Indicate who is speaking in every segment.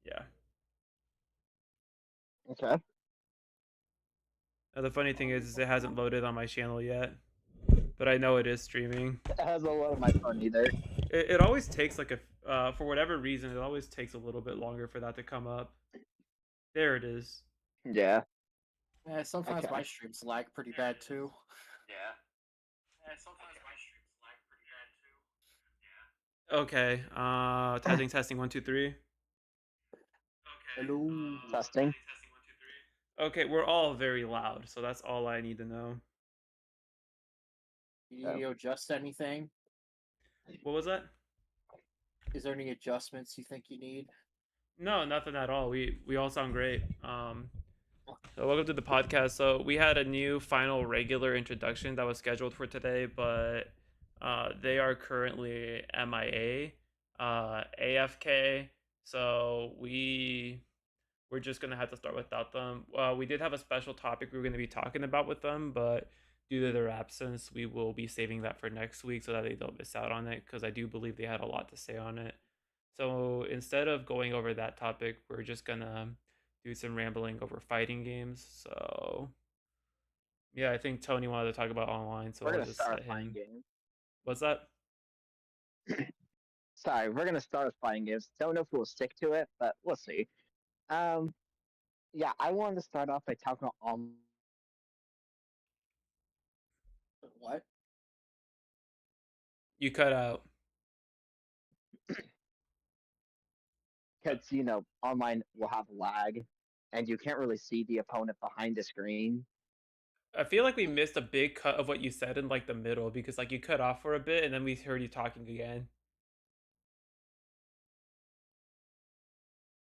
Speaker 1: Yeah.
Speaker 2: Okay.
Speaker 1: The funny thing is it hasn't loaded on my channel yet, but I know it is streaming.
Speaker 2: It has a lot of my phone either.
Speaker 1: It always takes like for whatever reason, it always takes a little bit longer for that to come up. There it is.
Speaker 2: Yeah.
Speaker 3: Yeah, sometimes
Speaker 2: Okay.
Speaker 3: my streams lag pretty bad too.
Speaker 1: Okay. Testing 1 2 3.
Speaker 3: Hello.
Speaker 2: Testing.
Speaker 1: Okay, we're all very loud, so that's all I need to know.
Speaker 3: You need to adjust anything?
Speaker 1: What was that?
Speaker 3: Is there any adjustments you think you need?
Speaker 1: No, nothing at all. We all sound great. So welcome to the podcast. So we had a new final regular introduction that was scheduled for today, but they are currently MIA, AFK. So we're just gonna have to start without them. We did have a special topic we were gonna be talking about with them, but due to their absence, we will be saving that for next week so that they don't miss out on it. Because I do believe they had a lot to say on it. So instead of going over that topic, we're just gonna do some rambling over fighting games. So yeah, I think Tony wanted to talk about online, so
Speaker 2: We're
Speaker 1: I'll
Speaker 2: gonna
Speaker 1: just
Speaker 2: start
Speaker 1: let
Speaker 2: with fighting
Speaker 1: him.
Speaker 2: games.
Speaker 1: What's that?
Speaker 2: Sorry, we're gonna start with fighting games. Don't know if we'll stick to it, but we'll see. Um, yeah, I wanted to start off by talking about
Speaker 3: What?
Speaker 1: You cut out.
Speaker 2: because online will have lag, and you can't really see the opponent behind the screen.
Speaker 1: I feel like we missed a big cut of what you said in like the middle because like you cut off for a bit and then we heard you talking again.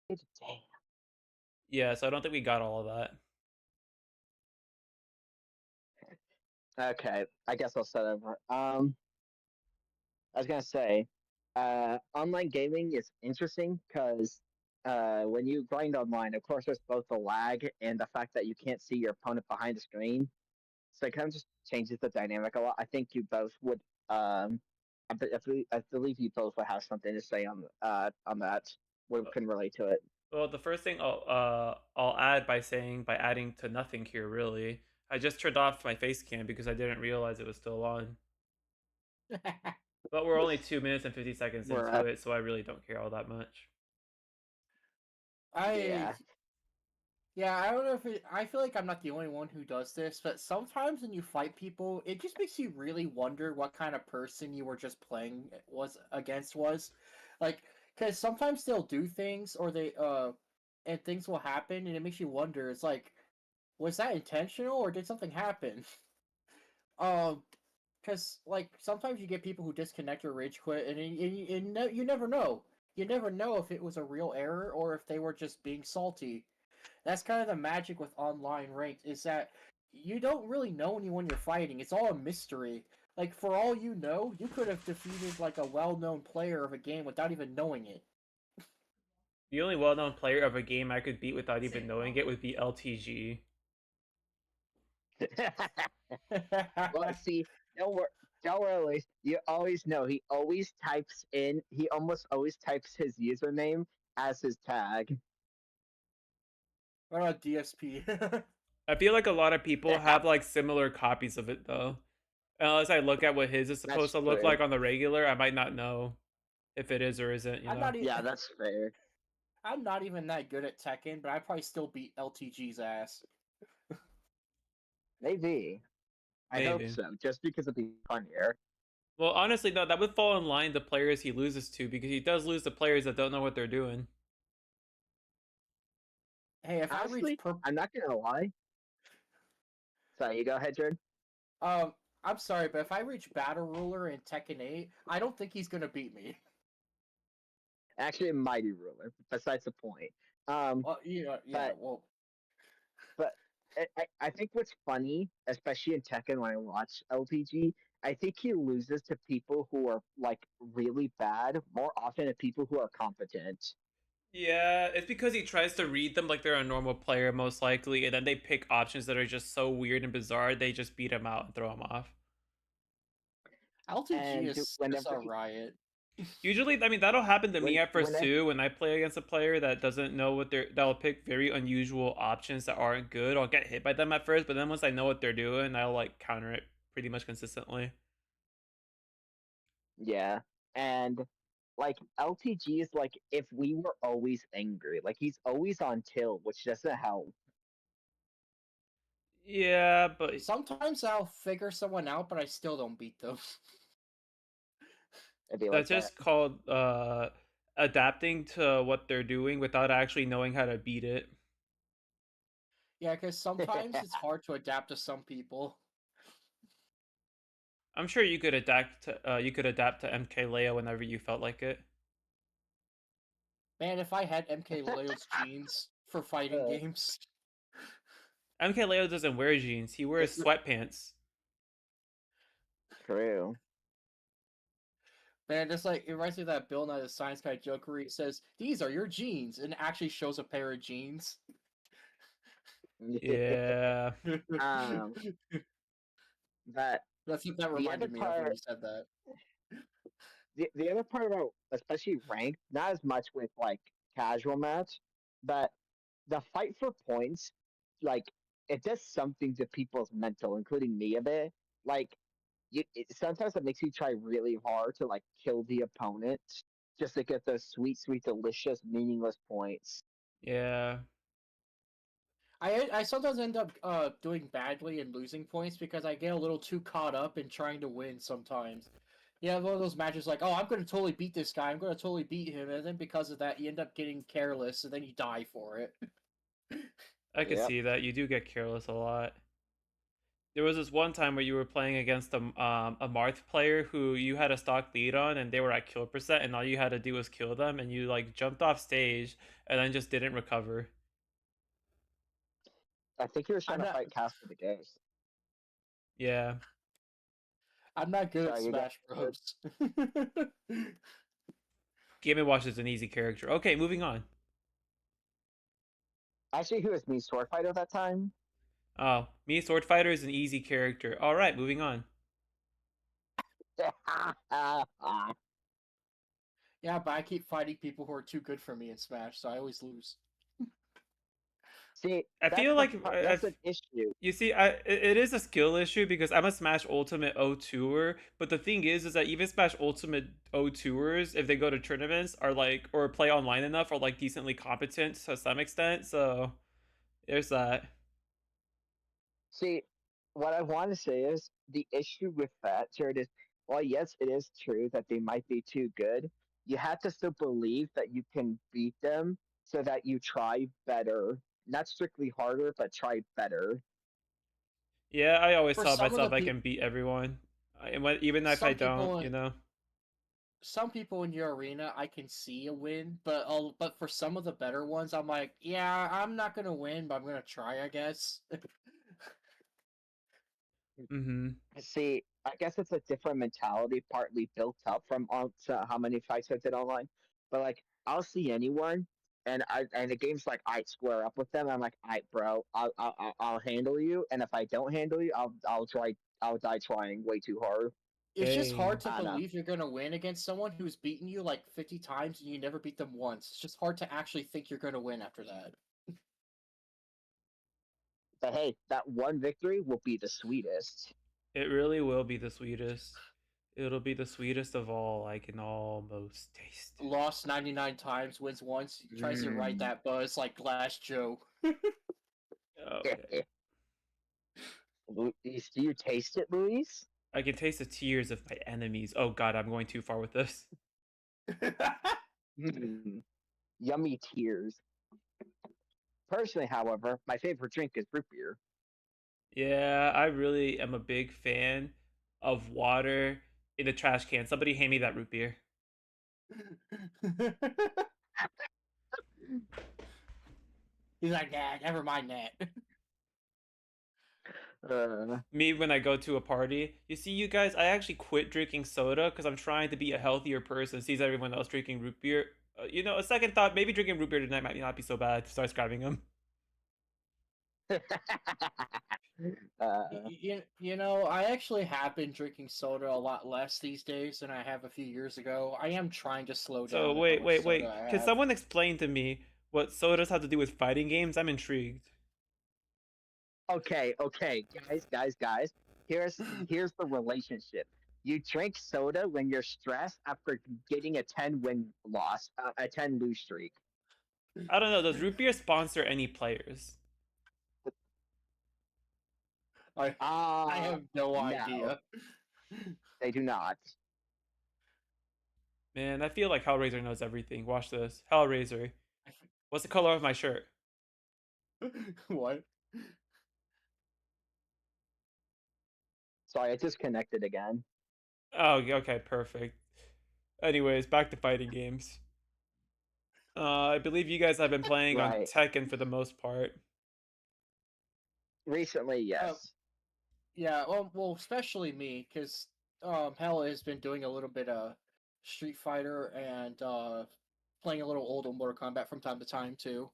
Speaker 2: Damn.
Speaker 1: Yeah, so I don't think we got all of that.
Speaker 2: Okay, I guess I'll start over. I was gonna say, online gaming is interesting because when you grind online, of course, there's both the lag and the fact that you can't see your opponent behind the screen. So it kind of just changes the dynamic a lot. I think you both would. I believe you both would have something to say on that. We
Speaker 1: Uh,
Speaker 2: can relate to it.
Speaker 1: Well, the first thing I'll add by adding to nothing here really. I just turned off my face cam because I didn't realize it was still on. But we're only 2 minutes and 50 seconds
Speaker 2: We're
Speaker 1: into it, so I really don't care all that much.
Speaker 3: I
Speaker 2: yeah.
Speaker 3: Yeah, I don't know if I feel like I'm not the only one who does this, but sometimes when you fight people, it just makes you really wonder what kind of person you were just playing was. Like, because sometimes they'll do things or and things will happen, and it makes you wonder. It's like, was that intentional or did something happen? Um, because like sometimes you get people who disconnect or rage quit, and you never know. You never know if it was a real error or if they were just being salty. That's kind of the magic with online ranked is that you don't really know anyone you're fighting. It's all a mystery. Like for all you know, you could have defeated like a well-known player of a game without even knowing it.
Speaker 1: The only well-known player of a game I could beat without even knowing it would be LTG.
Speaker 2: Well, see, don't worry. Don't worry. You always know he always types in. He almost always types his username as his tag.
Speaker 3: What about DSP?
Speaker 1: I feel like a lot of people have like similar copies of it though. Unless I look at what his is supposed
Speaker 2: That's
Speaker 1: to look
Speaker 2: true.
Speaker 1: like on the regular, I might not know if it is or isn't, you
Speaker 3: I'm
Speaker 1: know?
Speaker 3: not even
Speaker 2: Yeah, that's fair.
Speaker 3: I'm not even that good at Tekken, but I probably still beat LTG's ass.
Speaker 2: Maybe. I hope
Speaker 1: Maybe.
Speaker 2: so. Just because it'd be funnier.
Speaker 1: Well, honestly, no, that would fall in line the players he loses to because he does lose to players that don't know what they're doing.
Speaker 3: Hey, if I reach
Speaker 2: Honestly, I'm not gonna lie. Sorry, you go ahead, Jordan.
Speaker 3: um I'm sorry, but if I reach Battle Ruler in Tekken 8, I don't think he's gonna beat me.
Speaker 2: Actually, a mighty ruler. Besides the point.
Speaker 3: Well, yeah,
Speaker 2: But
Speaker 3: well,
Speaker 2: but I think what's funny, especially in Tekken when I watch LPG, I think he loses to people who are like really bad more often than people who are competent.
Speaker 1: Yeah, it's because he tries to read them like they're a normal player, most likely, and then they pick options that are just so weird and bizarre, they just beat him out and throw him off.
Speaker 3: LTG
Speaker 2: And
Speaker 3: is
Speaker 2: whenever
Speaker 3: just a riot.
Speaker 1: Usually, I mean, that'll happen to me
Speaker 2: when
Speaker 1: at
Speaker 2: when
Speaker 1: first
Speaker 2: I
Speaker 1: too. When I play against a player that doesn't know what that'll pick very unusual options that aren't good. I'll get hit by them at first, but then once I know what they're doing, I'll like counter it pretty much consistently.
Speaker 2: yeah, and like LTG is like if we were always angry, like he's always on tilt, which doesn't help.
Speaker 1: Yeah, but
Speaker 3: Sometimes I'll figure someone out, but I still don't beat them.
Speaker 2: It'd be like
Speaker 1: that's
Speaker 2: that.
Speaker 1: just called adapting to what they're doing without actually knowing how to beat it.
Speaker 3: Yeah, because sometimes it's hard to adapt to some people.
Speaker 1: I'm sure you could adapt to MK Leo whenever you felt like it.
Speaker 3: Man, if I had MK Leo's genes for fighting
Speaker 2: uh,
Speaker 3: games,
Speaker 1: MK Leo doesn't wear jeans; he wears
Speaker 3: it's
Speaker 1: sweatpants.
Speaker 2: true.
Speaker 3: man, it's like it reminds me of that Bill Nye the Science Guy joke where he says, "These are your jeans," and it actually shows a pair of jeans.
Speaker 1: Yeah,
Speaker 2: um, but
Speaker 3: That's what that
Speaker 2: the other
Speaker 3: reminded me of when
Speaker 2: part,
Speaker 3: you said that.
Speaker 2: the other part about especially ranked, not as much with like casual match, but the fight for points, like it does something to people's mental, including me a bit. Like sometimes it makes you try really hard to like kill the opponent just to get those sweet, sweet, delicious, meaningless points.
Speaker 1: yeah.
Speaker 3: I sometimes end up doing badly and losing points because I get a little too caught up in trying to win sometimes. Yeah, one of those matches like, oh, I'm going to totally beat this guy. I'm going to totally beat him, and then because of that, you end up getting careless, and then you die for it.
Speaker 1: I could
Speaker 2: Yep.
Speaker 1: see that. You do get careless a lot. There was this one time where you were playing against a Marth player who you had a stock lead on, and they were at kill percent, and all you had to do was kill them, and you like jumped off stage and then just didn't recover.
Speaker 2: I think he was trying
Speaker 3: I'm
Speaker 2: to
Speaker 3: not
Speaker 2: fight Casper the Ghost.
Speaker 1: Yeah,
Speaker 3: I'm not good at
Speaker 2: Sorry, you got
Speaker 3: Smash
Speaker 2: good.
Speaker 3: Bros.
Speaker 1: Game and Watch is an easy character. Okay, moving on.
Speaker 2: Actually, he was me sword fighter that time.
Speaker 1: Oh, me Sword Fighter is an easy character. All right, moving on.
Speaker 3: Yeah, but I keep fighting people who are too good for me in Smash, so I always lose.
Speaker 2: See,
Speaker 1: I feel like
Speaker 2: that's an issue.
Speaker 1: you see, it is a skill issue because I'm a Smash Ultimate O2er, but the thing is that even Smash Ultimate O2ers, if they go to tournaments, are like or play online enough, are like decently competent to some extent. So there's that.
Speaker 2: See, what I want to say is the issue with that, Jared, is well, yes, it is true that they might be too good. You have to still believe that you can beat them so that you try better. Not strictly harder, but try better.
Speaker 1: Yeah, I always
Speaker 3: For
Speaker 1: tell
Speaker 3: some of the
Speaker 1: myself I
Speaker 3: people,
Speaker 1: can beat everyone, even if I
Speaker 3: some
Speaker 1: don't.
Speaker 3: people,
Speaker 1: You know.
Speaker 3: some people in your arena, I can see a win, but for some of the better ones, I'm like, yeah, I'm not gonna win, but I'm gonna try, I guess.
Speaker 1: Mm-hmm.
Speaker 2: See, I guess it's a different mentality, partly built up from how many fights I did online. But like, I'll see anyone, and the game's like, I square up with them. I'm like, I bro, I'll handle you, and if I don't handle you, I'll die trying way too hard.
Speaker 3: It's just hard
Speaker 1: Dang.
Speaker 3: to
Speaker 2: I don't know.
Speaker 3: believe you're gonna win against someone who's beaten you like 50 times and you never beat them once. It's just hard to actually think you're gonna win after that.
Speaker 2: But hey, that one victory will be the sweetest.
Speaker 1: It really will be the sweetest. It'll be the sweetest of all. I can almost taste
Speaker 3: Lost 99 times, wins once, tries to write
Speaker 2: Mm.
Speaker 3: that buzz like Glass Joe.
Speaker 1: it. Okay.
Speaker 2: Luis, do you taste it, Luis?
Speaker 1: I can taste the tears of my enemies. Oh god, I'm going too far with this.
Speaker 2: Mm. Yummy tears. Personally, however, my favorite drink is root beer.
Speaker 1: Yeah, I really am a big fan of water in the trash can. Somebody hand me that root beer.
Speaker 3: He's like, yeah, never mind that.
Speaker 2: Uh,
Speaker 1: Me when I go to a party. You see, you guys, I actually quit drinking soda because I'm trying to be a healthier person. Sees everyone else drinking root beer. A second thought, maybe drinking root beer tonight might not be so bad. Starts grabbing them.
Speaker 2: uh,
Speaker 3: I actually have been drinking soda a lot less these days than I have a few years ago. I am trying to slow
Speaker 1: So
Speaker 3: down with how
Speaker 1: wait,
Speaker 3: much
Speaker 1: wait,
Speaker 3: soda
Speaker 1: wait.
Speaker 3: I
Speaker 1: Can
Speaker 3: have.
Speaker 1: someone explain to me what sodas have to do with fighting games? I'm intrigued.
Speaker 2: okay, guys. Here's the relationship. You drink soda when you're stressed after getting a 10 lose streak.
Speaker 1: I don't know. Does root beer sponsor any players?
Speaker 3: I
Speaker 2: Ah,
Speaker 3: have no
Speaker 2: no,
Speaker 3: idea.
Speaker 2: they do not.
Speaker 1: Man, I feel like Hellraiser knows everything. Watch this. Hellraiser. What's the color of my shirt?
Speaker 3: What?
Speaker 2: Sorry, I disconnected again.
Speaker 1: Oh, okay, perfect. Anyways, back to fighting games. I believe you guys have been playing on
Speaker 2: Right.
Speaker 1: Tekken for the most part.
Speaker 2: Recently,
Speaker 3: Uh,
Speaker 2: yes.
Speaker 3: yeah. Well, especially me, because Hell has been doing a little bit of Street Fighter and playing a little older Mortal Kombat from time to time too.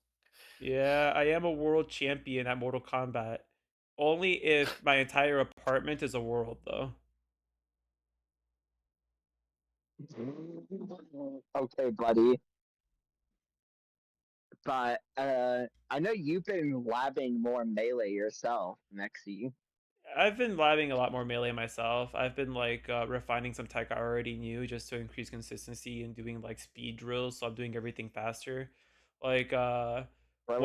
Speaker 1: Yeah, I am a world champion at Mortal Kombat. Only if my entire apartment is a world, though.
Speaker 2: Okay, buddy. But I know you've been labbing more melee yourself, Mexi.
Speaker 1: I've been labbing a lot more melee myself. I've been like refining some tech I already knew just to increase consistency and doing like speed drills, so I'm doing everything faster. Like
Speaker 2: Bro,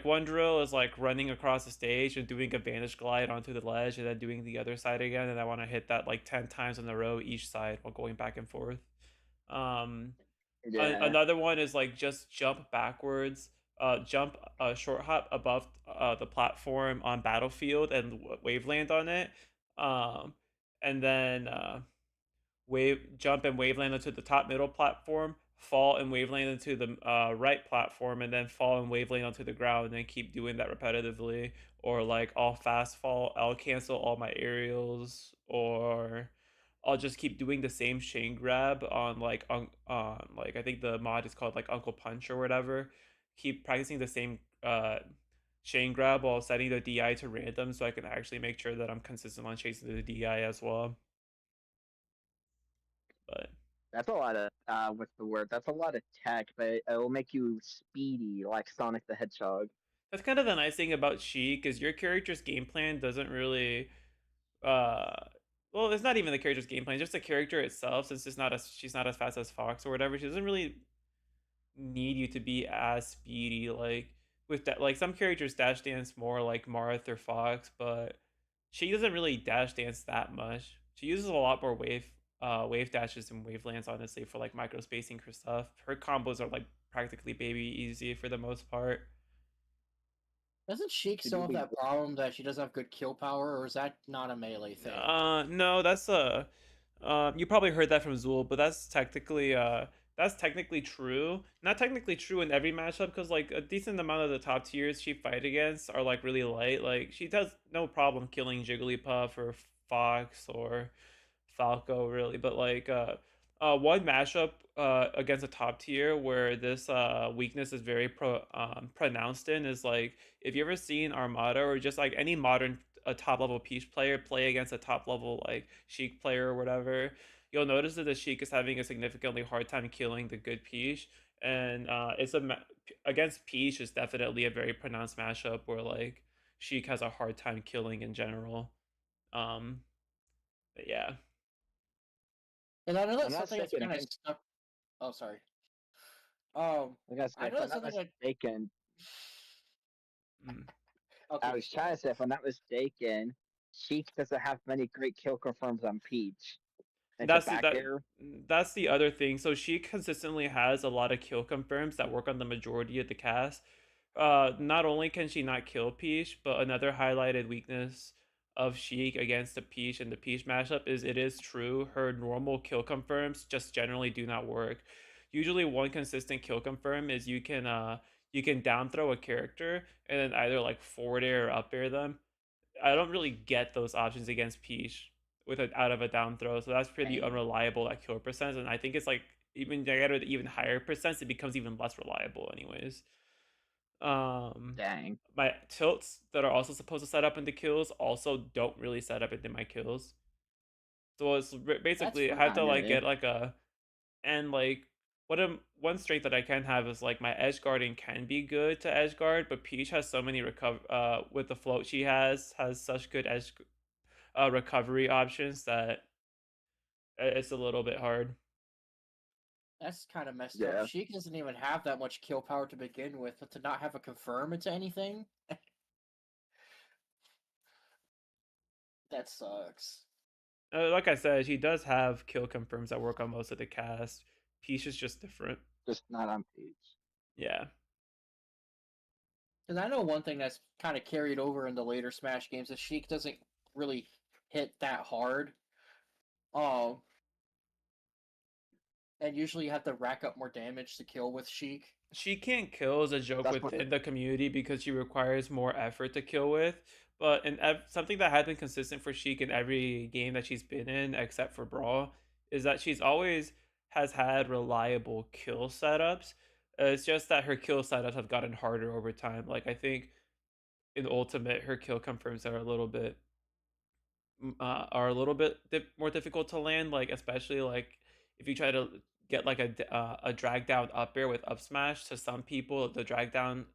Speaker 1: one drill is like running across the stage and doing a vantage glide onto the ledge and then doing the other side again, and I want to hit that like 10 times in a row each side while going back and forth. Um
Speaker 2: yeah.
Speaker 1: Another one is like just jump backwards, jump short hop above the platform on Battlefield and wave land on it, um, and then wave jump and waveland into the top middle platform, fall and waveland into the right platform, and then fall and waveland onto the ground, and then keep doing that repetitively. Or like I'll fast fall, I'll cancel all my aerials, or I'll just keep doing the same chain grab on like I think the mod is called like Uncle Punch or whatever. Keep practicing the same chain grab while setting the DI to random so I can actually make sure that I'm consistent on chasing the DI as well. But
Speaker 2: That's a lot of what's the word? That's a lot of tech, but it'll make you speedy like Sonic the Hedgehog.
Speaker 1: that's kind of the nice thing about Sheik is your character's game plan doesn't really uh well, it's not even the character's game plan, just the character itself, since she's not as fast as Fox or whatever, she doesn't really need you to be as speedy. Like with that, like some characters dash dance more like Marth or Fox, but she doesn't really dash dance that much. She uses a lot more wave dashes and wavelands, honestly, for like micro spacing for stuff. Her combos are like practically baby easy for the most part.
Speaker 3: Doesn't Sheik
Speaker 2: To
Speaker 3: still
Speaker 2: do
Speaker 3: have
Speaker 2: the
Speaker 3: that problem that she doesn't have good kill power, or is that not a melee thing?
Speaker 1: No, that's you probably heard that from Zool, but that's technically true. Not technically true in every matchup because like a decent amount of the top tiers she fight against are like really light. Like she does no problem killing Jigglypuff or Fox or Falco really, but like one matchup against a top tier where this weakness is very pronounced in is like if you ever seen Armada or just like any modern a top level Peach player play against a top level like Sheik player or whatever, you'll notice that the Sheik is having a significantly hard time killing the good Peach, and against Peach is definitely a very pronounced matchup where like Sheik has a hard time killing in general. Um, but yeah.
Speaker 3: And I know
Speaker 2: I'm
Speaker 3: that's
Speaker 2: not
Speaker 3: something that's
Speaker 2: mistaken.
Speaker 3: kind of stuck. Oh, sorry.
Speaker 2: I gotta say,
Speaker 3: I
Speaker 2: if
Speaker 3: know
Speaker 2: I'm
Speaker 3: that's
Speaker 2: not
Speaker 3: something that.
Speaker 2: mistaken,
Speaker 1: Mm.
Speaker 2: I
Speaker 3: Okay,
Speaker 2: was
Speaker 3: go
Speaker 2: trying
Speaker 3: ahead.
Speaker 2: to say, if I'm not mistaken, Sheik doesn't have many great kill confirms on Peach. And to
Speaker 1: That's the,
Speaker 2: back
Speaker 1: that
Speaker 2: air,
Speaker 1: that's the other thing. So she consistently has a lot of kill confirms that work on the majority of the cast. Not only can she not kill Peach, but another highlighted weakness of Sheik against the Peach and the Peach mashup is it is true her normal kill confirms just generally do not work. Usually one consistent kill confirm is you can down throw a character and then either like forward air or up air them. I don't really get those options against Peach with a out of a down throw, so that's pretty
Speaker 2: and
Speaker 1: unreliable at kill percents. And I think it's like even I get it even higher percents, it becomes even less reliable, anyways.
Speaker 2: Dang.
Speaker 1: My tilts that are also supposed to set up into kills also don't really set up into my kills. So it's
Speaker 3: That's
Speaker 1: basically I have to like
Speaker 2: Really?
Speaker 1: get like a and like one strength that I can have is like my edge guarding can be good to edge guard, but Peach has so many recover with the float she has such good recovery options that it's a little bit hard.
Speaker 3: that's kind of messed up.
Speaker 2: Yeah.
Speaker 3: Sheik doesn't even have that much kill power to begin with, but to not have a confirm into anything, that sucks.
Speaker 1: Like I said, she does have kill confirms that work on most of the cast. Peach is just different.
Speaker 2: Just not on Peach.
Speaker 1: Yeah.
Speaker 3: Because I know one thing that's kind of carried over in the later Smash games is Sheik doesn't really hit that hard. Um, and usually you have to rack up more damage to kill with Sheik.
Speaker 1: She can't kill as a joke
Speaker 2: That's what.
Speaker 1: within the community because she requires more effort to kill with. But something that has been consistent for Sheik in every game that she's been in, except for Brawl, is that she's always has had reliable kill setups. It's just that her kill setups have gotten harder over time. Like I think in Ultimate, her kill confirms are a little bit more difficult to land. Like especially like if you try to get like a drag down up air with up smash. To some people, the drag down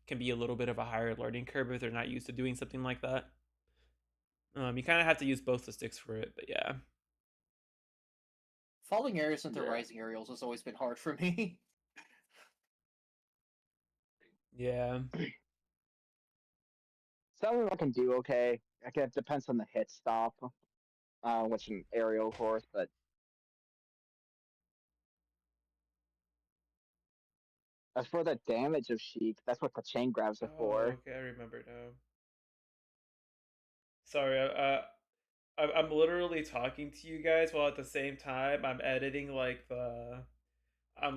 Speaker 1: can be a little bit of a higher learning curve if they're not used to doing something like that. You kind of have to use both the sticks for it, but yeah,
Speaker 3: Falling areas into
Speaker 2: Yeah.
Speaker 3: rising aerials has always been hard for me.
Speaker 1: yeah.
Speaker 2: Some of them I can do okay. I guess it depends on the hit stop, which an aerial, of course. But as for the damage of Sheik, that's what the chain grabs are
Speaker 1: Oh,
Speaker 2: for.
Speaker 1: okay, I remember now. Sorry, I'm literally talking to you guys while at the same time I'm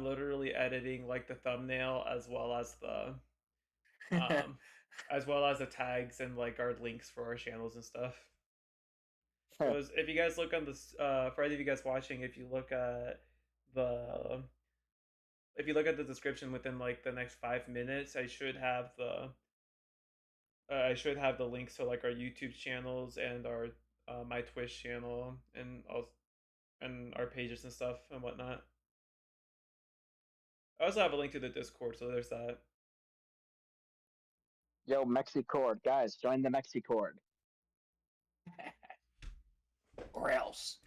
Speaker 1: literally editing like the thumbnail um as well as the tags and like our links for our channels and stuff. Because if you guys look on this for any of you guys watching, the if you look at the description within like the next 5 minutes, I should have the links to like our YouTube channels and our my Twitch channel and our pages and stuff and whatnot. I also have a link to the Discord, so there's that.
Speaker 2: Yo, Mexicord, guys, join the Mexicord.
Speaker 3: Or else.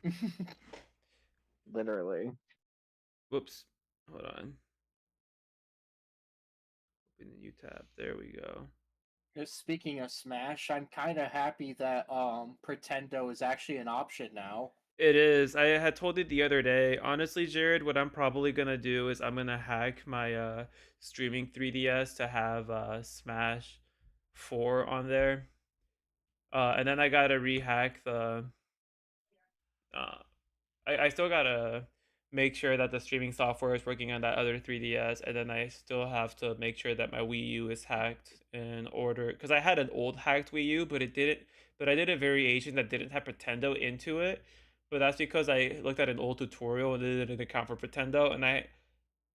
Speaker 2: Literally.
Speaker 1: Whoops. Hold on. Open the new tab. There we go.
Speaker 3: Just speaking of Smash, I'm kind of happy that Pretendo is actually an option now.
Speaker 1: It is. I had told you the other day. Honestly, Jared, what I'm probably gonna do is I'm gonna hack my streaming 3DS to have Smash 4 on there. And then I gotta rehack the uh I still gotta make sure that the streaming software is working on that other 3DS, and then I still have to make sure that my Wii U is hacked in order because I had an old hacked Wii U, but it didn't. But I did a variation that didn't have Pretendo into it. But that's because I looked at an old tutorial and it didn't account for Pretendo, and I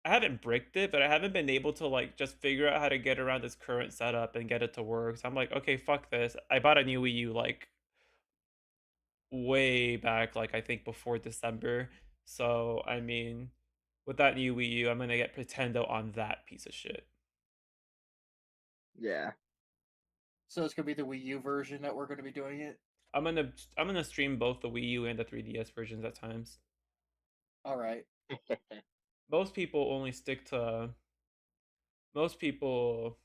Speaker 1: haven't bricked it, but I haven't been able to like just figure out how to get around this current setup and get it to work. So I'm like, okay, fuck this. I bought a new Wii U like way back, like I think before December. So I mean, with that new Wii U, I'm gonna get Pretendo on that piece of shit.
Speaker 2: Yeah.
Speaker 3: So it's gonna be the Wii U version that we're gonna be doing it.
Speaker 1: I'm gonna stream both the Wii U and the 3DS versions at times.
Speaker 3: All right.
Speaker 1: Most people only stick to most people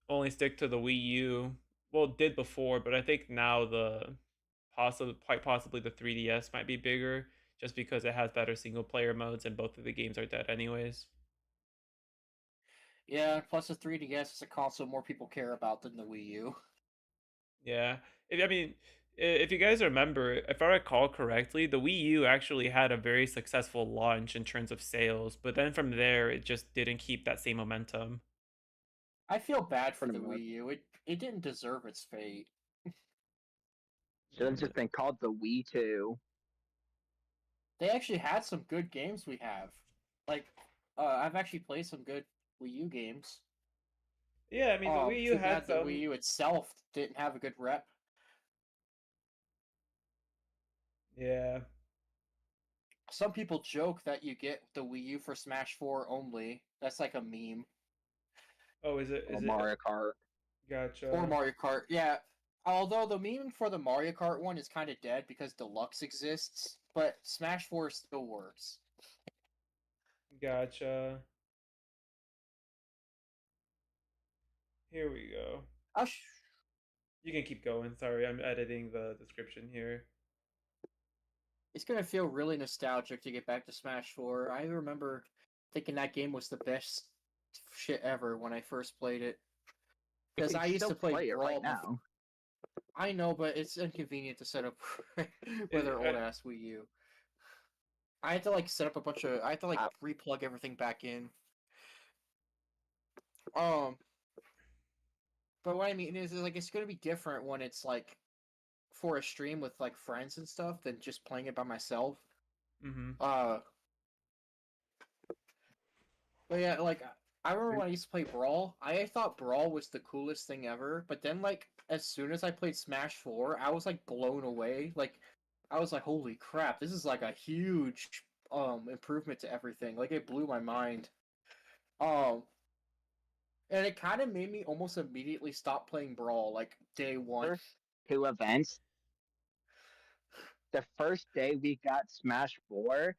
Speaker 1: only stick to the Wii U. Well, it did before, but I think now quite possibly the 3DS might be bigger just because it has better single player modes and both of the games are dead anyways.
Speaker 3: Yeah, plus the 3DS is a console more people care about than the Wii U.
Speaker 1: Yeah. I mean, if you guys remember, if I recall correctly, the Wii U actually had a very successful launch in terms of sales, but then from there, it just didn't keep that same momentum.
Speaker 3: I feel bad for
Speaker 2: Pretty
Speaker 3: the
Speaker 2: much.
Speaker 3: Wii U. It didn't deserve its fate.
Speaker 2: Should have just been called the Wii 2.
Speaker 3: They actually had some good games we have. Like, I've actually played some good Wii U games.
Speaker 1: Yeah, I mean the Wii U
Speaker 3: Too
Speaker 1: had
Speaker 3: bad the Wii
Speaker 1: some.
Speaker 3: U itself didn't have a good rep.
Speaker 1: Yeah.
Speaker 3: Some people joke that you get the Wii U for Smash 4 only. That's like a meme.
Speaker 1: Oh, is it?
Speaker 2: Or
Speaker 1: Is it?
Speaker 2: Mario Kart.
Speaker 3: Or
Speaker 1: Gotcha.
Speaker 3: Mario Kart. Yeah. Although the meme for the Mario Kart one is kind of dead because Deluxe exists, but Smash 4 still works.
Speaker 1: Gotcha. Here we go.
Speaker 3: Oh,
Speaker 1: You can keep going. Sorry, I'm editing the description here.
Speaker 3: it's gonna feel really nostalgic to get back to Smash 4. I remember thinking that game was the best shit ever when I first played it.
Speaker 2: You
Speaker 3: Because
Speaker 2: can
Speaker 3: I used
Speaker 2: still
Speaker 3: to play
Speaker 2: play it
Speaker 3: Brawl
Speaker 2: right
Speaker 3: before.
Speaker 2: now.
Speaker 3: I know, but it's inconvenient to set up with
Speaker 1: It,
Speaker 3: our old ass Wii U. I had to like set up a bunch of. I had to like
Speaker 2: Uh,
Speaker 3: replug everything back in. Um, but what I mean is like it's gonna be different when it's like for a stream with like friends and stuff than just playing it by myself.
Speaker 1: mm-hmm.
Speaker 3: Uh, but yeah, like I remember when I used to play Brawl, I thought Brawl was the coolest thing ever. But then like as soon as I played Smash 4, I was like blown away. Like I was like, holy crap, this is like a huge improvement to everything. Like it blew my mind. Um, and it kind of made me almost immediately stop playing Brawl like day one.
Speaker 2: first two events. The first day we got Smash 4,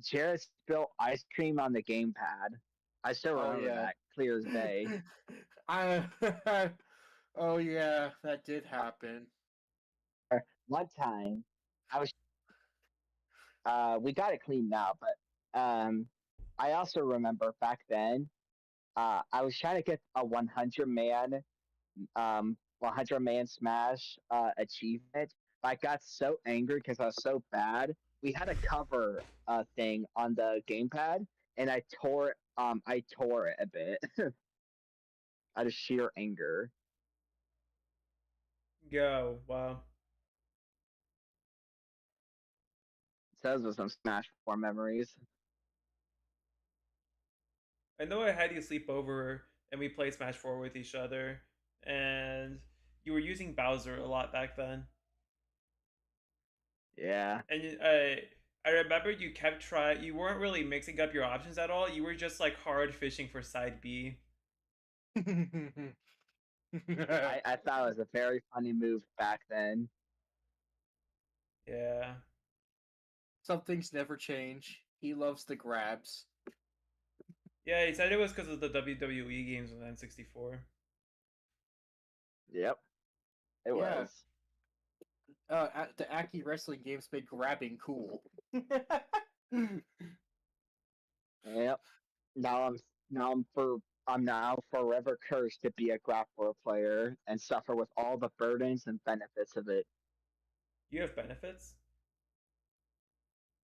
Speaker 2: Jared spilled ice cream on the gamepad. I still
Speaker 3: Oh
Speaker 2: remember
Speaker 3: yeah.
Speaker 2: that clear as day.
Speaker 3: I oh yeah, that did happen.
Speaker 2: One time, I was we got it cleaned now, but I also remember back then, I was trying to get a 100 man smash achievement. I got so angry because I was so bad. We had a cover thing on the gamepad, and I tore it a bit out of sheer anger.
Speaker 1: Go. Wow.
Speaker 2: So those were some Smash 4 memories.
Speaker 1: I know I had you sleep over and we played Smash 4 with each other, and you were using Bowser a lot back then.
Speaker 2: Yeah.
Speaker 1: And I remember you kept trying. You weren't really mixing up your options at all. You were just like hard fishing for side B.
Speaker 2: I thought it was a very funny move back then.
Speaker 1: Yeah.
Speaker 3: Some things never change. He loves the grabs.
Speaker 1: Yeah, he said it was because of the WWE games on N64.
Speaker 2: Yep, it
Speaker 3: Yeah.
Speaker 2: was.
Speaker 3: The Aki wrestling games made grabbing cool.
Speaker 2: Yep. Now I'm I'm now forever cursed to be a grappler player and suffer with all the burdens and benefits of it.
Speaker 1: You have benefits?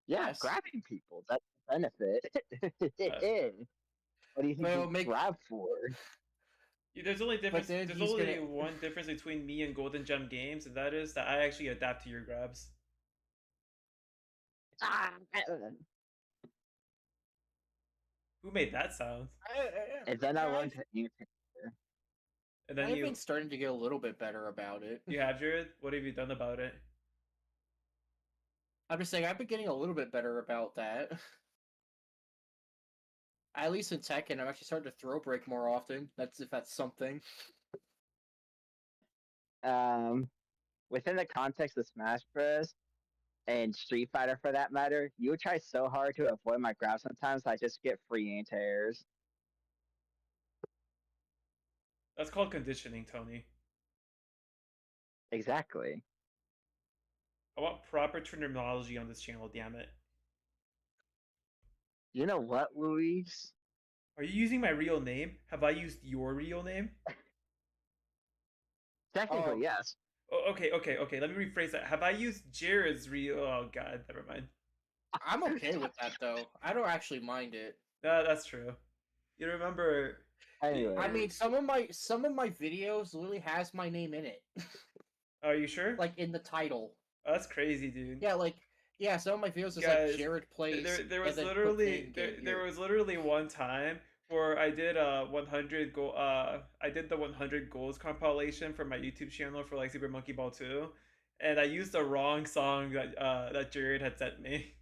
Speaker 2: Yeah,
Speaker 3: Yes.
Speaker 2: grabbing people, that's the
Speaker 1: That's
Speaker 2: benefit.
Speaker 1: good.
Speaker 2: What do you think
Speaker 3: But
Speaker 2: you
Speaker 3: it'll make.
Speaker 2: grab for?
Speaker 1: There's only
Speaker 3: But
Speaker 1: difference.
Speaker 3: then
Speaker 1: There's
Speaker 3: he's gonna.
Speaker 1: only one difference between me and Golden Gem Games, and that is that I actually adapt to your grabs.
Speaker 2: Ah!
Speaker 1: Who made that sound?
Speaker 2: And then I learned to answer.
Speaker 1: And then
Speaker 3: I've been
Speaker 1: you
Speaker 3: starting to get a little bit better about it.
Speaker 1: you have Jared. What have you done about it?
Speaker 3: I'm just saying I've been getting a little bit better about that. At least in Tekken, I'm actually starting to throw break more often. That's if that's something.
Speaker 2: Um, Within the context of Smash Bros. And Street Fighter for that matter, you would try so hard to avoid my grab sometimes I just get free anti-airs.
Speaker 1: That's called conditioning, Tony.
Speaker 2: Exactly.
Speaker 1: I want proper terminology on this channel. Damn it.
Speaker 2: You know what, Luis?
Speaker 1: Are you using my real name? Have I used your real name?
Speaker 2: Technically,
Speaker 3: Oh,
Speaker 2: yes.
Speaker 1: Oh, okay. Let me rephrase that. Have I used Jared's real? Oh God, never mind.
Speaker 3: I'm okay with that though. I don't actually mind it.
Speaker 1: That's true. You remember?
Speaker 2: Anyway,
Speaker 3: I mean, some of my videos literally has my name in it,
Speaker 1: Are you sure?
Speaker 3: like in the title.
Speaker 1: Oh, that's crazy, dude.
Speaker 3: Yeah, like some of my videos is like
Speaker 1: Guys,
Speaker 3: Jared plays,
Speaker 1: there
Speaker 3: and
Speaker 1: was
Speaker 3: then put
Speaker 1: literally
Speaker 3: in game
Speaker 1: there
Speaker 3: here.
Speaker 1: was literally one time I did 100 goal I did the 100 goals compilation for my YouTube channel for like Super Monkey Ball 2, and I used the wrong song that Jared had sent me.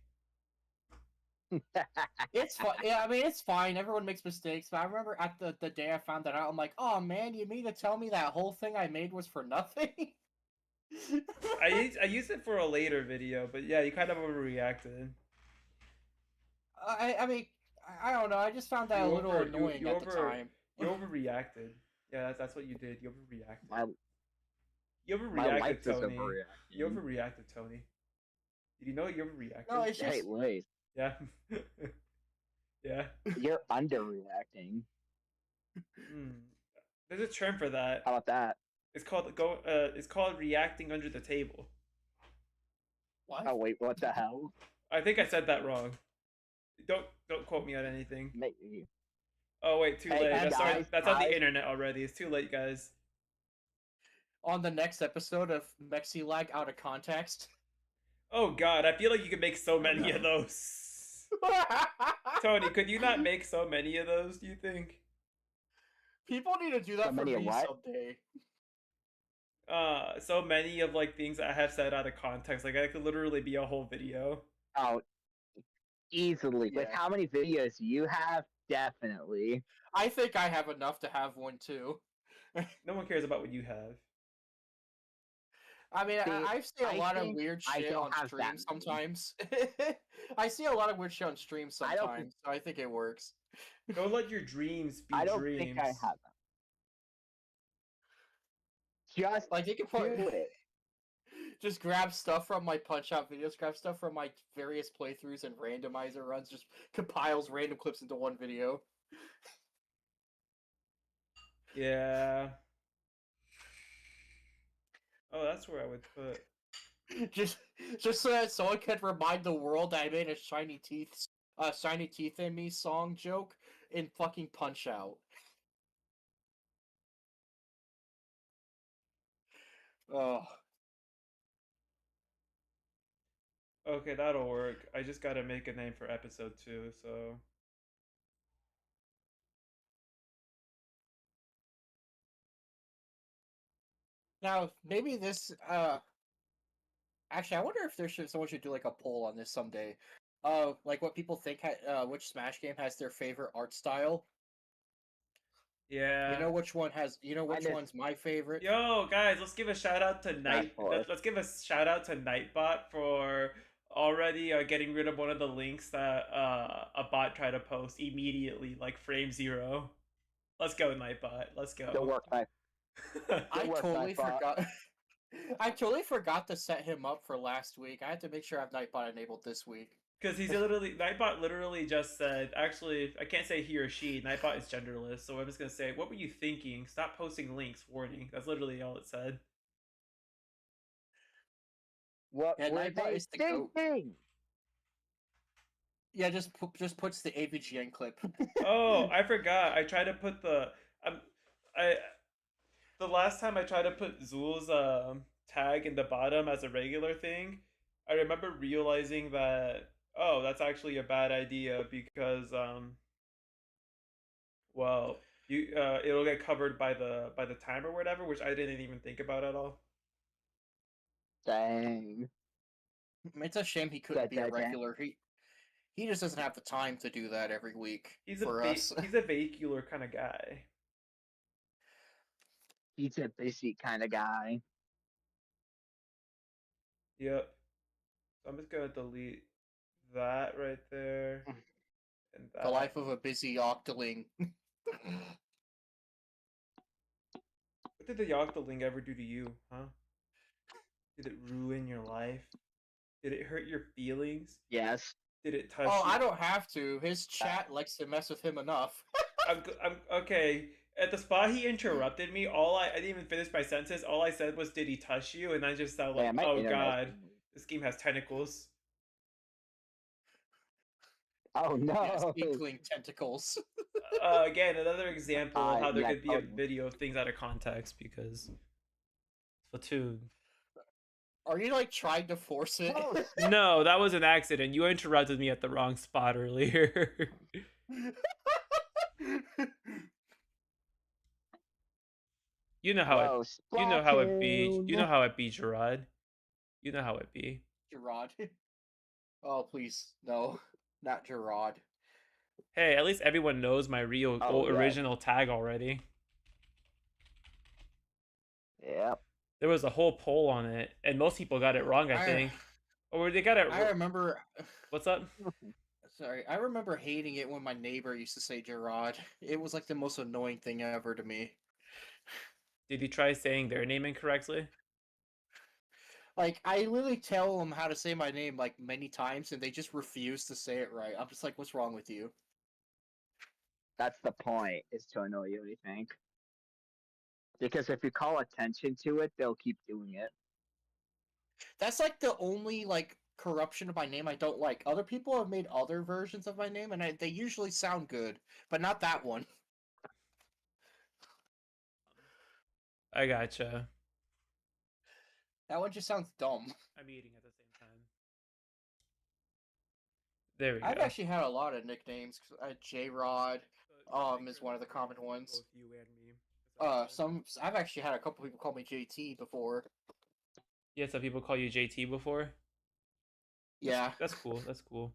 Speaker 3: It's fine. Yeah, I mean it's fine. Everyone makes mistakes, but I remember at the day I found that out, I'm like, oh man, you mean to tell me that whole thing I made was for nothing?
Speaker 1: I used it for a later video, but yeah, you kind of overreacted.
Speaker 3: I mean, I don't know. I just found that a little annoying at the time.
Speaker 1: You overreacted. Yeah, that's what you did. You overreacted.
Speaker 2: My
Speaker 1: You
Speaker 2: my life
Speaker 1: overreacted,
Speaker 2: is
Speaker 1: Tony. You
Speaker 2: overreacting.
Speaker 1: overreacted, Tony. Did you know you overreacted?
Speaker 3: No, it's just
Speaker 2: Hey, wait.
Speaker 1: Yeah. Yeah.
Speaker 2: You're underreacting.
Speaker 1: There's a term for that.
Speaker 2: How about that?
Speaker 1: It's called it's called reacting under the table.
Speaker 3: what?
Speaker 2: Oh wait, what the hell?
Speaker 1: I think I said that wrong. Don't quote me on anything.
Speaker 2: Maybe.
Speaker 1: Oh wait, too
Speaker 2: Hey,
Speaker 1: late.
Speaker 2: guys,
Speaker 1: That's on the
Speaker 2: guys.
Speaker 1: internet already. It's too late, guys.
Speaker 3: On the next episode of Mexilag Out of Context.
Speaker 1: Oh god, I feel like you could make so many of those. Tony, could you not make so many of those, do you think?
Speaker 3: People need to do that
Speaker 2: So
Speaker 3: for
Speaker 2: many of
Speaker 3: me
Speaker 2: what?
Speaker 3: someday.
Speaker 1: So many of like things I have said out of context. Like that could literally be a whole video.
Speaker 2: Oh, easily. With
Speaker 3: Yeah.
Speaker 2: how many videos you have, definitely.
Speaker 3: I think I have enough to have one too.
Speaker 1: No one cares about what you have.
Speaker 3: I mean,
Speaker 2: See,
Speaker 3: I see a
Speaker 2: I
Speaker 3: lot of
Speaker 2: think
Speaker 3: weird
Speaker 2: I
Speaker 3: shit
Speaker 2: don't
Speaker 3: on
Speaker 2: have
Speaker 3: stream
Speaker 2: that many.
Speaker 3: sometimes. I see a lot of weird shit on stream
Speaker 2: I don't
Speaker 3: sometimes, so I think it works.
Speaker 1: Don't let your dreams be
Speaker 2: I don't
Speaker 1: dreams.
Speaker 2: think I have them. Just
Speaker 3: Like you can put
Speaker 2: do it.
Speaker 3: just grab stuff from my Punch Out videos, grab stuff from my various playthroughs and randomizer runs, just compiles random clips into one video.
Speaker 1: Yeah. Oh, that's where I would put.
Speaker 3: just so that someone can remind the world that I made a shiny teeth in me song joke in fucking Punch Out. Oh.
Speaker 1: Okay, that'll work. I just gotta make a name for episode 2, so.
Speaker 3: Now, maybe this actually I wonder if someone should do like a poll on this someday. Like what people think which Smash game has their favorite art style.
Speaker 1: Yeah.
Speaker 3: You know which one's my favorite?
Speaker 1: Yo, guys, let's give a shout out to Let's give a shout out to Nightbot for already getting rid of one of the links that a bot tried to post immediately, like frame 0. Let's go, Nightbot. Let's go.
Speaker 2: Good work, Mike.
Speaker 3: I
Speaker 2: work,
Speaker 3: totally
Speaker 2: Nightbot.
Speaker 3: forgot. I totally forgot to set him up for last week. I had to make sure I have Nightbot enabled this week.
Speaker 1: Because Nightbot literally just said, actually, I can't say he or she. Nightbot is genderless, so I'm just gonna say, what were you thinking? Stop posting links. Warning. That's literally all it said.
Speaker 2: What
Speaker 3: Yeah,
Speaker 2: were
Speaker 3: Nightbot
Speaker 2: they
Speaker 3: is the goat.
Speaker 2: thinking?
Speaker 3: Yeah, just puts the AVGN clip.
Speaker 1: Oh, I forgot. I tried to put the the last time I tried to put Zool's tag in the bottom as a regular thing, I remember realizing that that's actually a bad idea because well, you it'll get covered by the time or whatever, which I didn't even think about at all.
Speaker 2: Dang.
Speaker 3: It's a shame he couldn't be a
Speaker 2: Dang.
Speaker 3: regular. He just doesn't have the time to do that every week
Speaker 1: He's
Speaker 3: for us.
Speaker 1: He's a vehicular kind of guy.
Speaker 2: He's a busy kind of guy.
Speaker 1: Yep. So I'm just gonna delete that right there. And that.
Speaker 3: The life of a busy octoling.
Speaker 1: What did the Yoctoling ever do to you, huh? Did it ruin your life? Did it hurt your feelings?
Speaker 2: Yes.
Speaker 1: Did it touch
Speaker 3: Oh,
Speaker 1: you?
Speaker 3: I don't have to. His chat likes to mess with him enough.
Speaker 1: I'm okay. At the spot he interrupted me, I didn't even finish my sentence. All I said was, "Did he touch you?" And I just thought, like,
Speaker 2: my
Speaker 1: "Oh
Speaker 2: internet's
Speaker 1: god,
Speaker 2: being weird.
Speaker 1: this game has tentacles."
Speaker 2: Oh no!
Speaker 3: Yes, inkling tentacles.
Speaker 1: Again, another example of how there
Speaker 2: yeah,
Speaker 1: could be a video of things out of context because Splatoon.
Speaker 3: Are you like trying to force it?
Speaker 1: No, that was an accident. You interrupted me at the wrong spot earlier. You know how it.
Speaker 2: Whoa,
Speaker 1: You know how it be. You know
Speaker 2: Splatoon!
Speaker 1: how it be, Gerard. You know how it be.
Speaker 3: Gerard. Oh please, no, not Gerard.
Speaker 1: Hey, at least everyone knows my real
Speaker 2: Oh, yeah.
Speaker 1: original tag already.
Speaker 2: Yep.
Speaker 1: There was a whole poll on it, and most people got it wrong, I
Speaker 3: I
Speaker 1: think. Or they got it.
Speaker 3: I remember.
Speaker 1: What's up?
Speaker 3: Sorry, I remember hating it when my neighbor used to say Gerard. It was like the most annoying thing ever to me.
Speaker 1: Did you try saying their name incorrectly?
Speaker 3: Like I literally tell them how to say my name like many times, and they just refuse to say it right. I'm just like, what's wrong with you?
Speaker 2: That's the point, is to annoy you, I think. Because if you call attention to it, they'll keep doing it.
Speaker 3: That's like the only like corruption of my name I don't like. Other people have made other versions of my name, and they usually sound good, but not that one.
Speaker 1: I gotcha.
Speaker 3: That one just sounds dumb.
Speaker 1: I'm eating at the same time. There we
Speaker 3: I've
Speaker 1: go.
Speaker 3: actually had a lot of nicknames. J Rod, is one of the common ones.
Speaker 1: Both you and me.
Speaker 3: I've actually had a couple people call me JT before.
Speaker 1: Yeah, some people call you JT before.
Speaker 3: Yeah.
Speaker 1: That's cool. That's cool.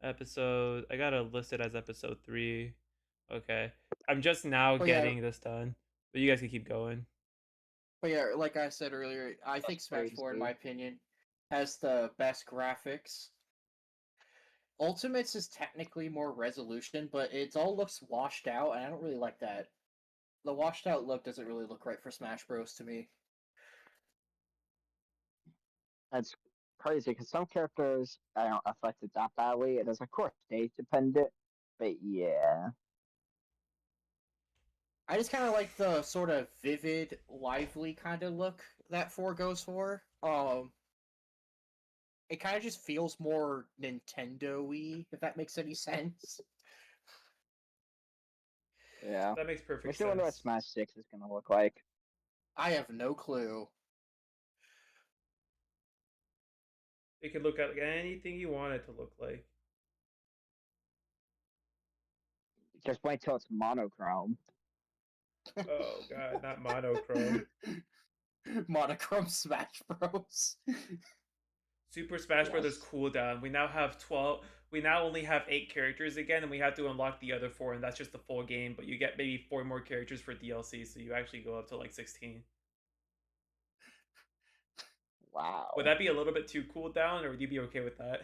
Speaker 1: Episode. I gotta list it as episode 3. Okay. I'm just now
Speaker 3: But yeah,
Speaker 1: getting this done, but you guys can keep going.
Speaker 3: but yeah, like I said earlier, I think Smash 4, in my opinion, has the best graphics. Ultimates is technically more resolution, but it all looks washed out, and I don't really like that. The washed out look doesn't really look right for Smash Bros. To me.
Speaker 2: That's crazy because some characters aren't affected that badly. It is, of course, stage dependent, but yeah.
Speaker 3: I just kind of like the sort of vivid, lively kind of look that 4 goes for. It kind of just feels more Nintendo-y, if that makes any sense.
Speaker 2: Yeah.
Speaker 1: That makes perfect
Speaker 2: Makes me wonder what
Speaker 1: sense.
Speaker 2: Smash 6 is going to look like.
Speaker 3: I have no clue.
Speaker 1: It could look like anything you want it to look like.
Speaker 2: Just wait till it's monochrome.
Speaker 1: Oh god, not monochrome.
Speaker 3: Monochrome Smash Bros.
Speaker 1: Super Smash Brothers
Speaker 2: Yes.
Speaker 1: cooldown. We now have 12. We now only have 8 characters again, and we have to unlock the other 4, and that's just the full game. But you get maybe 4 more characters for DLC, so you actually go up to like 16.
Speaker 2: Wow.
Speaker 1: Would that be a little bit too cooldown, or would you be okay with that?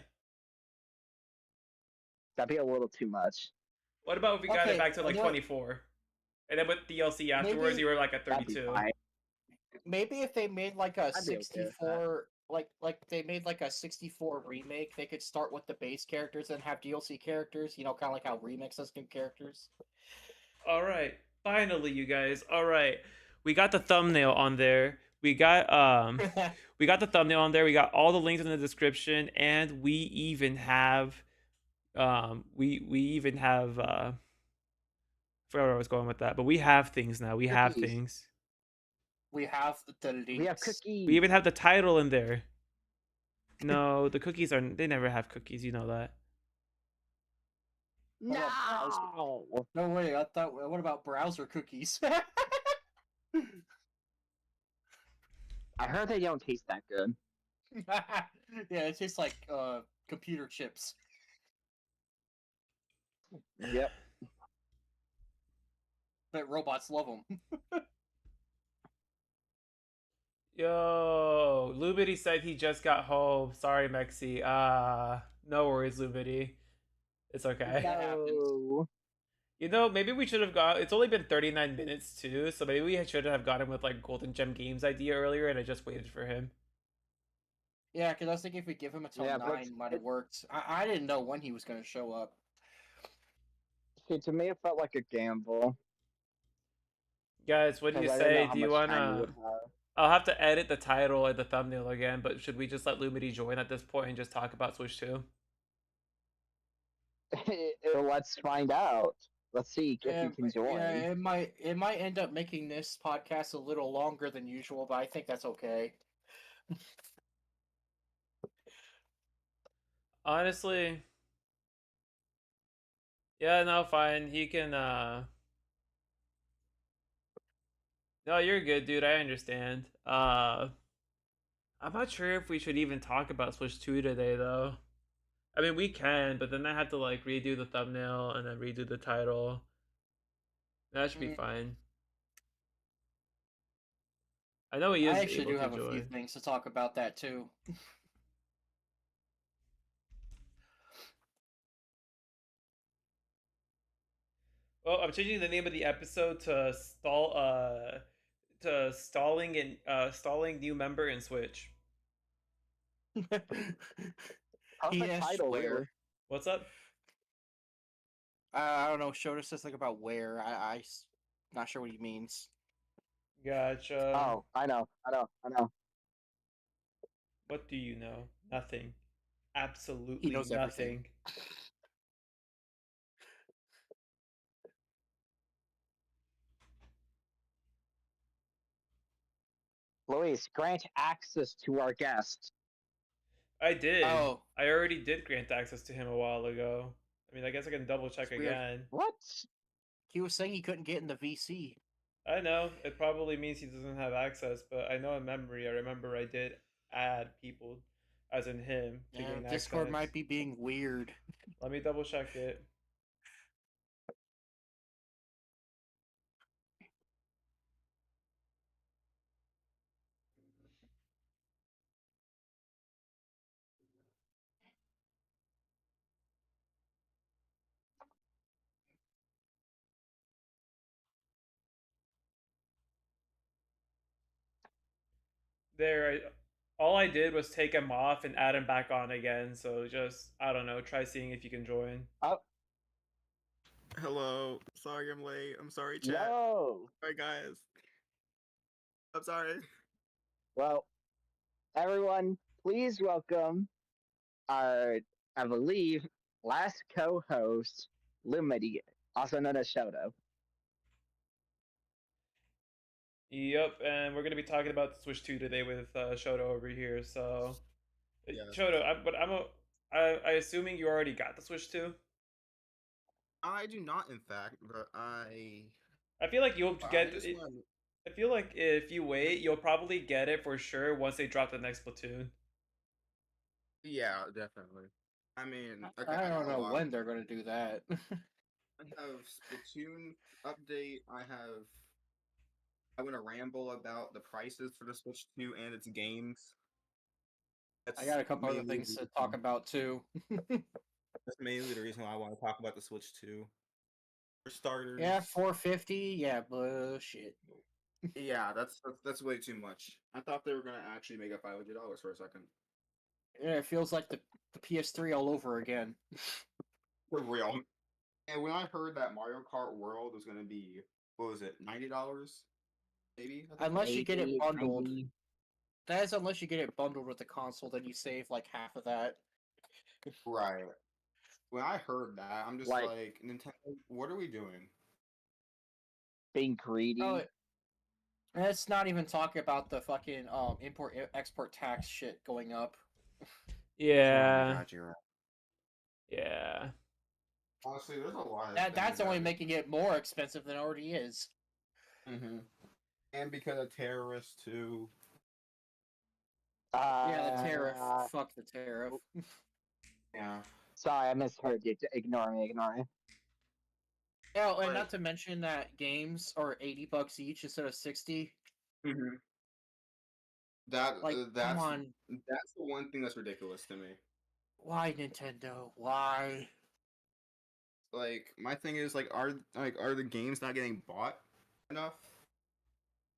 Speaker 2: That'd be a little too much.
Speaker 1: What about if we got it
Speaker 3: Okay,
Speaker 1: back to like
Speaker 3: you know what?
Speaker 1: 24, and then with DLC afterwards,
Speaker 3: Maybe
Speaker 1: you were like at
Speaker 2: That'd be
Speaker 1: 32?
Speaker 2: fine.
Speaker 3: maybe if they made like a
Speaker 2: I'd be okay with that.
Speaker 3: 64 like they made like a 64 remake, they could start with the base characters and have DLC characters, kind of like how Remix has new characters.
Speaker 1: All right, finally, you guys. All right, we got the thumbnail on there. We got the thumbnail on there. We got all the links in the description, and we even have we even have I forgot where I was going with that, but we have things now. We have
Speaker 2: Cookies.
Speaker 1: things.
Speaker 3: We have the links.
Speaker 2: We have cookies.
Speaker 1: We even have the title in there. No, the cookies are they never have cookies, you know that.
Speaker 2: No.
Speaker 3: No way, I thought, what about browser cookies?
Speaker 2: I heard they don't taste that good.
Speaker 3: Yeah, it tastes like computer chips.
Speaker 2: Yep.
Speaker 3: But robots love them.
Speaker 1: Yo, Lumity said he just got home. Sorry, Mexi. No worries, Lumity. It's okay.
Speaker 2: No.
Speaker 1: You know, maybe we should have got. It's only been 39 minutes too, so maybe we should have gotten with like Golden Gem Games idea earlier, and I just waited for him.
Speaker 3: Yeah, because I was thinking if we give him until
Speaker 2: Yeah, but
Speaker 3: 9, might have worked. I didn't know when he was going to show up.
Speaker 2: see, to me, it felt like a gamble.
Speaker 1: Guys, what do you
Speaker 2: Because I didn't know
Speaker 1: say?
Speaker 2: how
Speaker 1: Do you
Speaker 2: much time you
Speaker 1: wanna?
Speaker 2: would have.
Speaker 1: I'll have to edit the title and the thumbnail again, but should we just let Lumity join at this point and just talk about Switch 2?
Speaker 2: Let's find out. Let's see if
Speaker 3: Yeah,
Speaker 2: you can join.
Speaker 3: yeah, it might end up making this podcast a little longer than usual, but I think that's okay.
Speaker 1: Honestly, yeah, no, fine. He can. No, you're good, dude. I understand. I'm not sure if we should even talk about Switch 2 today, though. I mean, we can, but then I have to like redo the thumbnail and then redo the title. That should be
Speaker 3: Mm,
Speaker 1: fine. I know he
Speaker 3: I
Speaker 1: is
Speaker 3: actually
Speaker 1: able
Speaker 3: do
Speaker 1: to
Speaker 3: have a few
Speaker 1: join.
Speaker 3: things to talk about that too.
Speaker 1: Well, I'm changing the name of the episode to stalling and stalling new member in Switch.
Speaker 2: Perfect
Speaker 3: Yes,
Speaker 2: title,
Speaker 3: where?
Speaker 2: really.
Speaker 1: What's up?
Speaker 3: I don't know. Shota says something about where. Not sure what he means.
Speaker 1: Gotcha.
Speaker 2: Oh, I know.
Speaker 1: What do you know? Nothing.
Speaker 3: He
Speaker 1: Absolutely
Speaker 3: knows everything.
Speaker 1: nothing.
Speaker 2: Luis, grant access to our guest.
Speaker 1: I did.
Speaker 3: Oh,
Speaker 1: I already did grant access to him a while ago. I mean, I guess I can double check
Speaker 3: it's weird.
Speaker 1: again.
Speaker 2: What?
Speaker 3: He was saying he couldn't get in the VC.
Speaker 1: I know it probably means he doesn't have access, but I know in memory, I remember I did add people, as in him, to
Speaker 3: Yeah,
Speaker 1: gain
Speaker 3: Discord
Speaker 1: access.
Speaker 3: might be being weird.
Speaker 1: Let me double check it. There, all I did was take him off and add him back on again. So just, I don't know, try seeing if you can join.
Speaker 2: Oh,
Speaker 4: Hello. Sorry I'm late. I'm sorry, chat.
Speaker 2: yo.
Speaker 4: Sorry, guys. I'm sorry.
Speaker 2: Well, everyone, please welcome our, I believe, last co-host, Lumity, also known as Shoto.
Speaker 1: Yep, and we're gonna be talking about Switch 2 today with Shoto over here. So,
Speaker 4: Yes.
Speaker 1: Shoto, I assuming you already got the Switch 2.
Speaker 4: I do not, in fact, but I.
Speaker 1: I feel like you'll
Speaker 4: I
Speaker 1: get
Speaker 4: just
Speaker 1: it.
Speaker 4: want.
Speaker 1: I feel like if you wait, you'll probably get it for sure once they drop the next Platoon.
Speaker 4: Yeah, definitely. I mean, okay,
Speaker 3: I
Speaker 4: I
Speaker 3: don't
Speaker 4: got a
Speaker 3: know
Speaker 4: lot of
Speaker 3: when they're
Speaker 4: them.
Speaker 3: going to do that.
Speaker 4: I have Splatoon update. I want to ramble about the prices for the Switch 2 and its games.
Speaker 3: I
Speaker 4: That's
Speaker 3: got a couple other
Speaker 4: mainly
Speaker 3: things to talk about too.
Speaker 4: that's mainly the reason why I want to talk about the Switch 2. For
Speaker 3: Yeah,
Speaker 4: starters,
Speaker 3: 450. Yeah, bullshit.
Speaker 4: yeah, that's way too much. I thought they were gonna actually make it $500 for a second.
Speaker 3: Yeah, it feels like the PS3 all over again.
Speaker 4: For real. And when I heard that Mario Kart World was gonna be, what was it, $90? Maybe I think.
Speaker 3: Unless you get it
Speaker 2: 80,
Speaker 3: bundled.
Speaker 2: 90.
Speaker 3: That is unless you get it bundled with the console, then you save like half of that.
Speaker 4: Right. When I heard that, I'm just
Speaker 2: Like,
Speaker 4: like, Nintendo, what are we doing?
Speaker 2: being
Speaker 3: Oh,
Speaker 2: greedy.
Speaker 3: let's not even talk about the fucking import export tax shit going up.
Speaker 4: Oh my
Speaker 1: Yeah,
Speaker 4: god, you're right.
Speaker 1: yeah.
Speaker 4: Honestly, there's a lot of
Speaker 3: That's
Speaker 4: things
Speaker 3: only
Speaker 4: that.
Speaker 3: making it more expensive than it already is.
Speaker 4: Mm-hmm. And because of terrorists too.
Speaker 3: Yeah, the tariff.
Speaker 2: Uh,
Speaker 3: Fuck the tariff.
Speaker 4: Yeah.
Speaker 2: sorry, I misheard you. Ignore me.
Speaker 3: Oh, and
Speaker 4: But
Speaker 3: not to mention that games are $80 each instead of 60.
Speaker 4: mhm. that
Speaker 3: Like, come
Speaker 4: that's
Speaker 3: on,
Speaker 4: that's the one thing that's ridiculous to me.
Speaker 3: why Nintendo? Why?
Speaker 4: Like my thing is are the games not getting bought enough?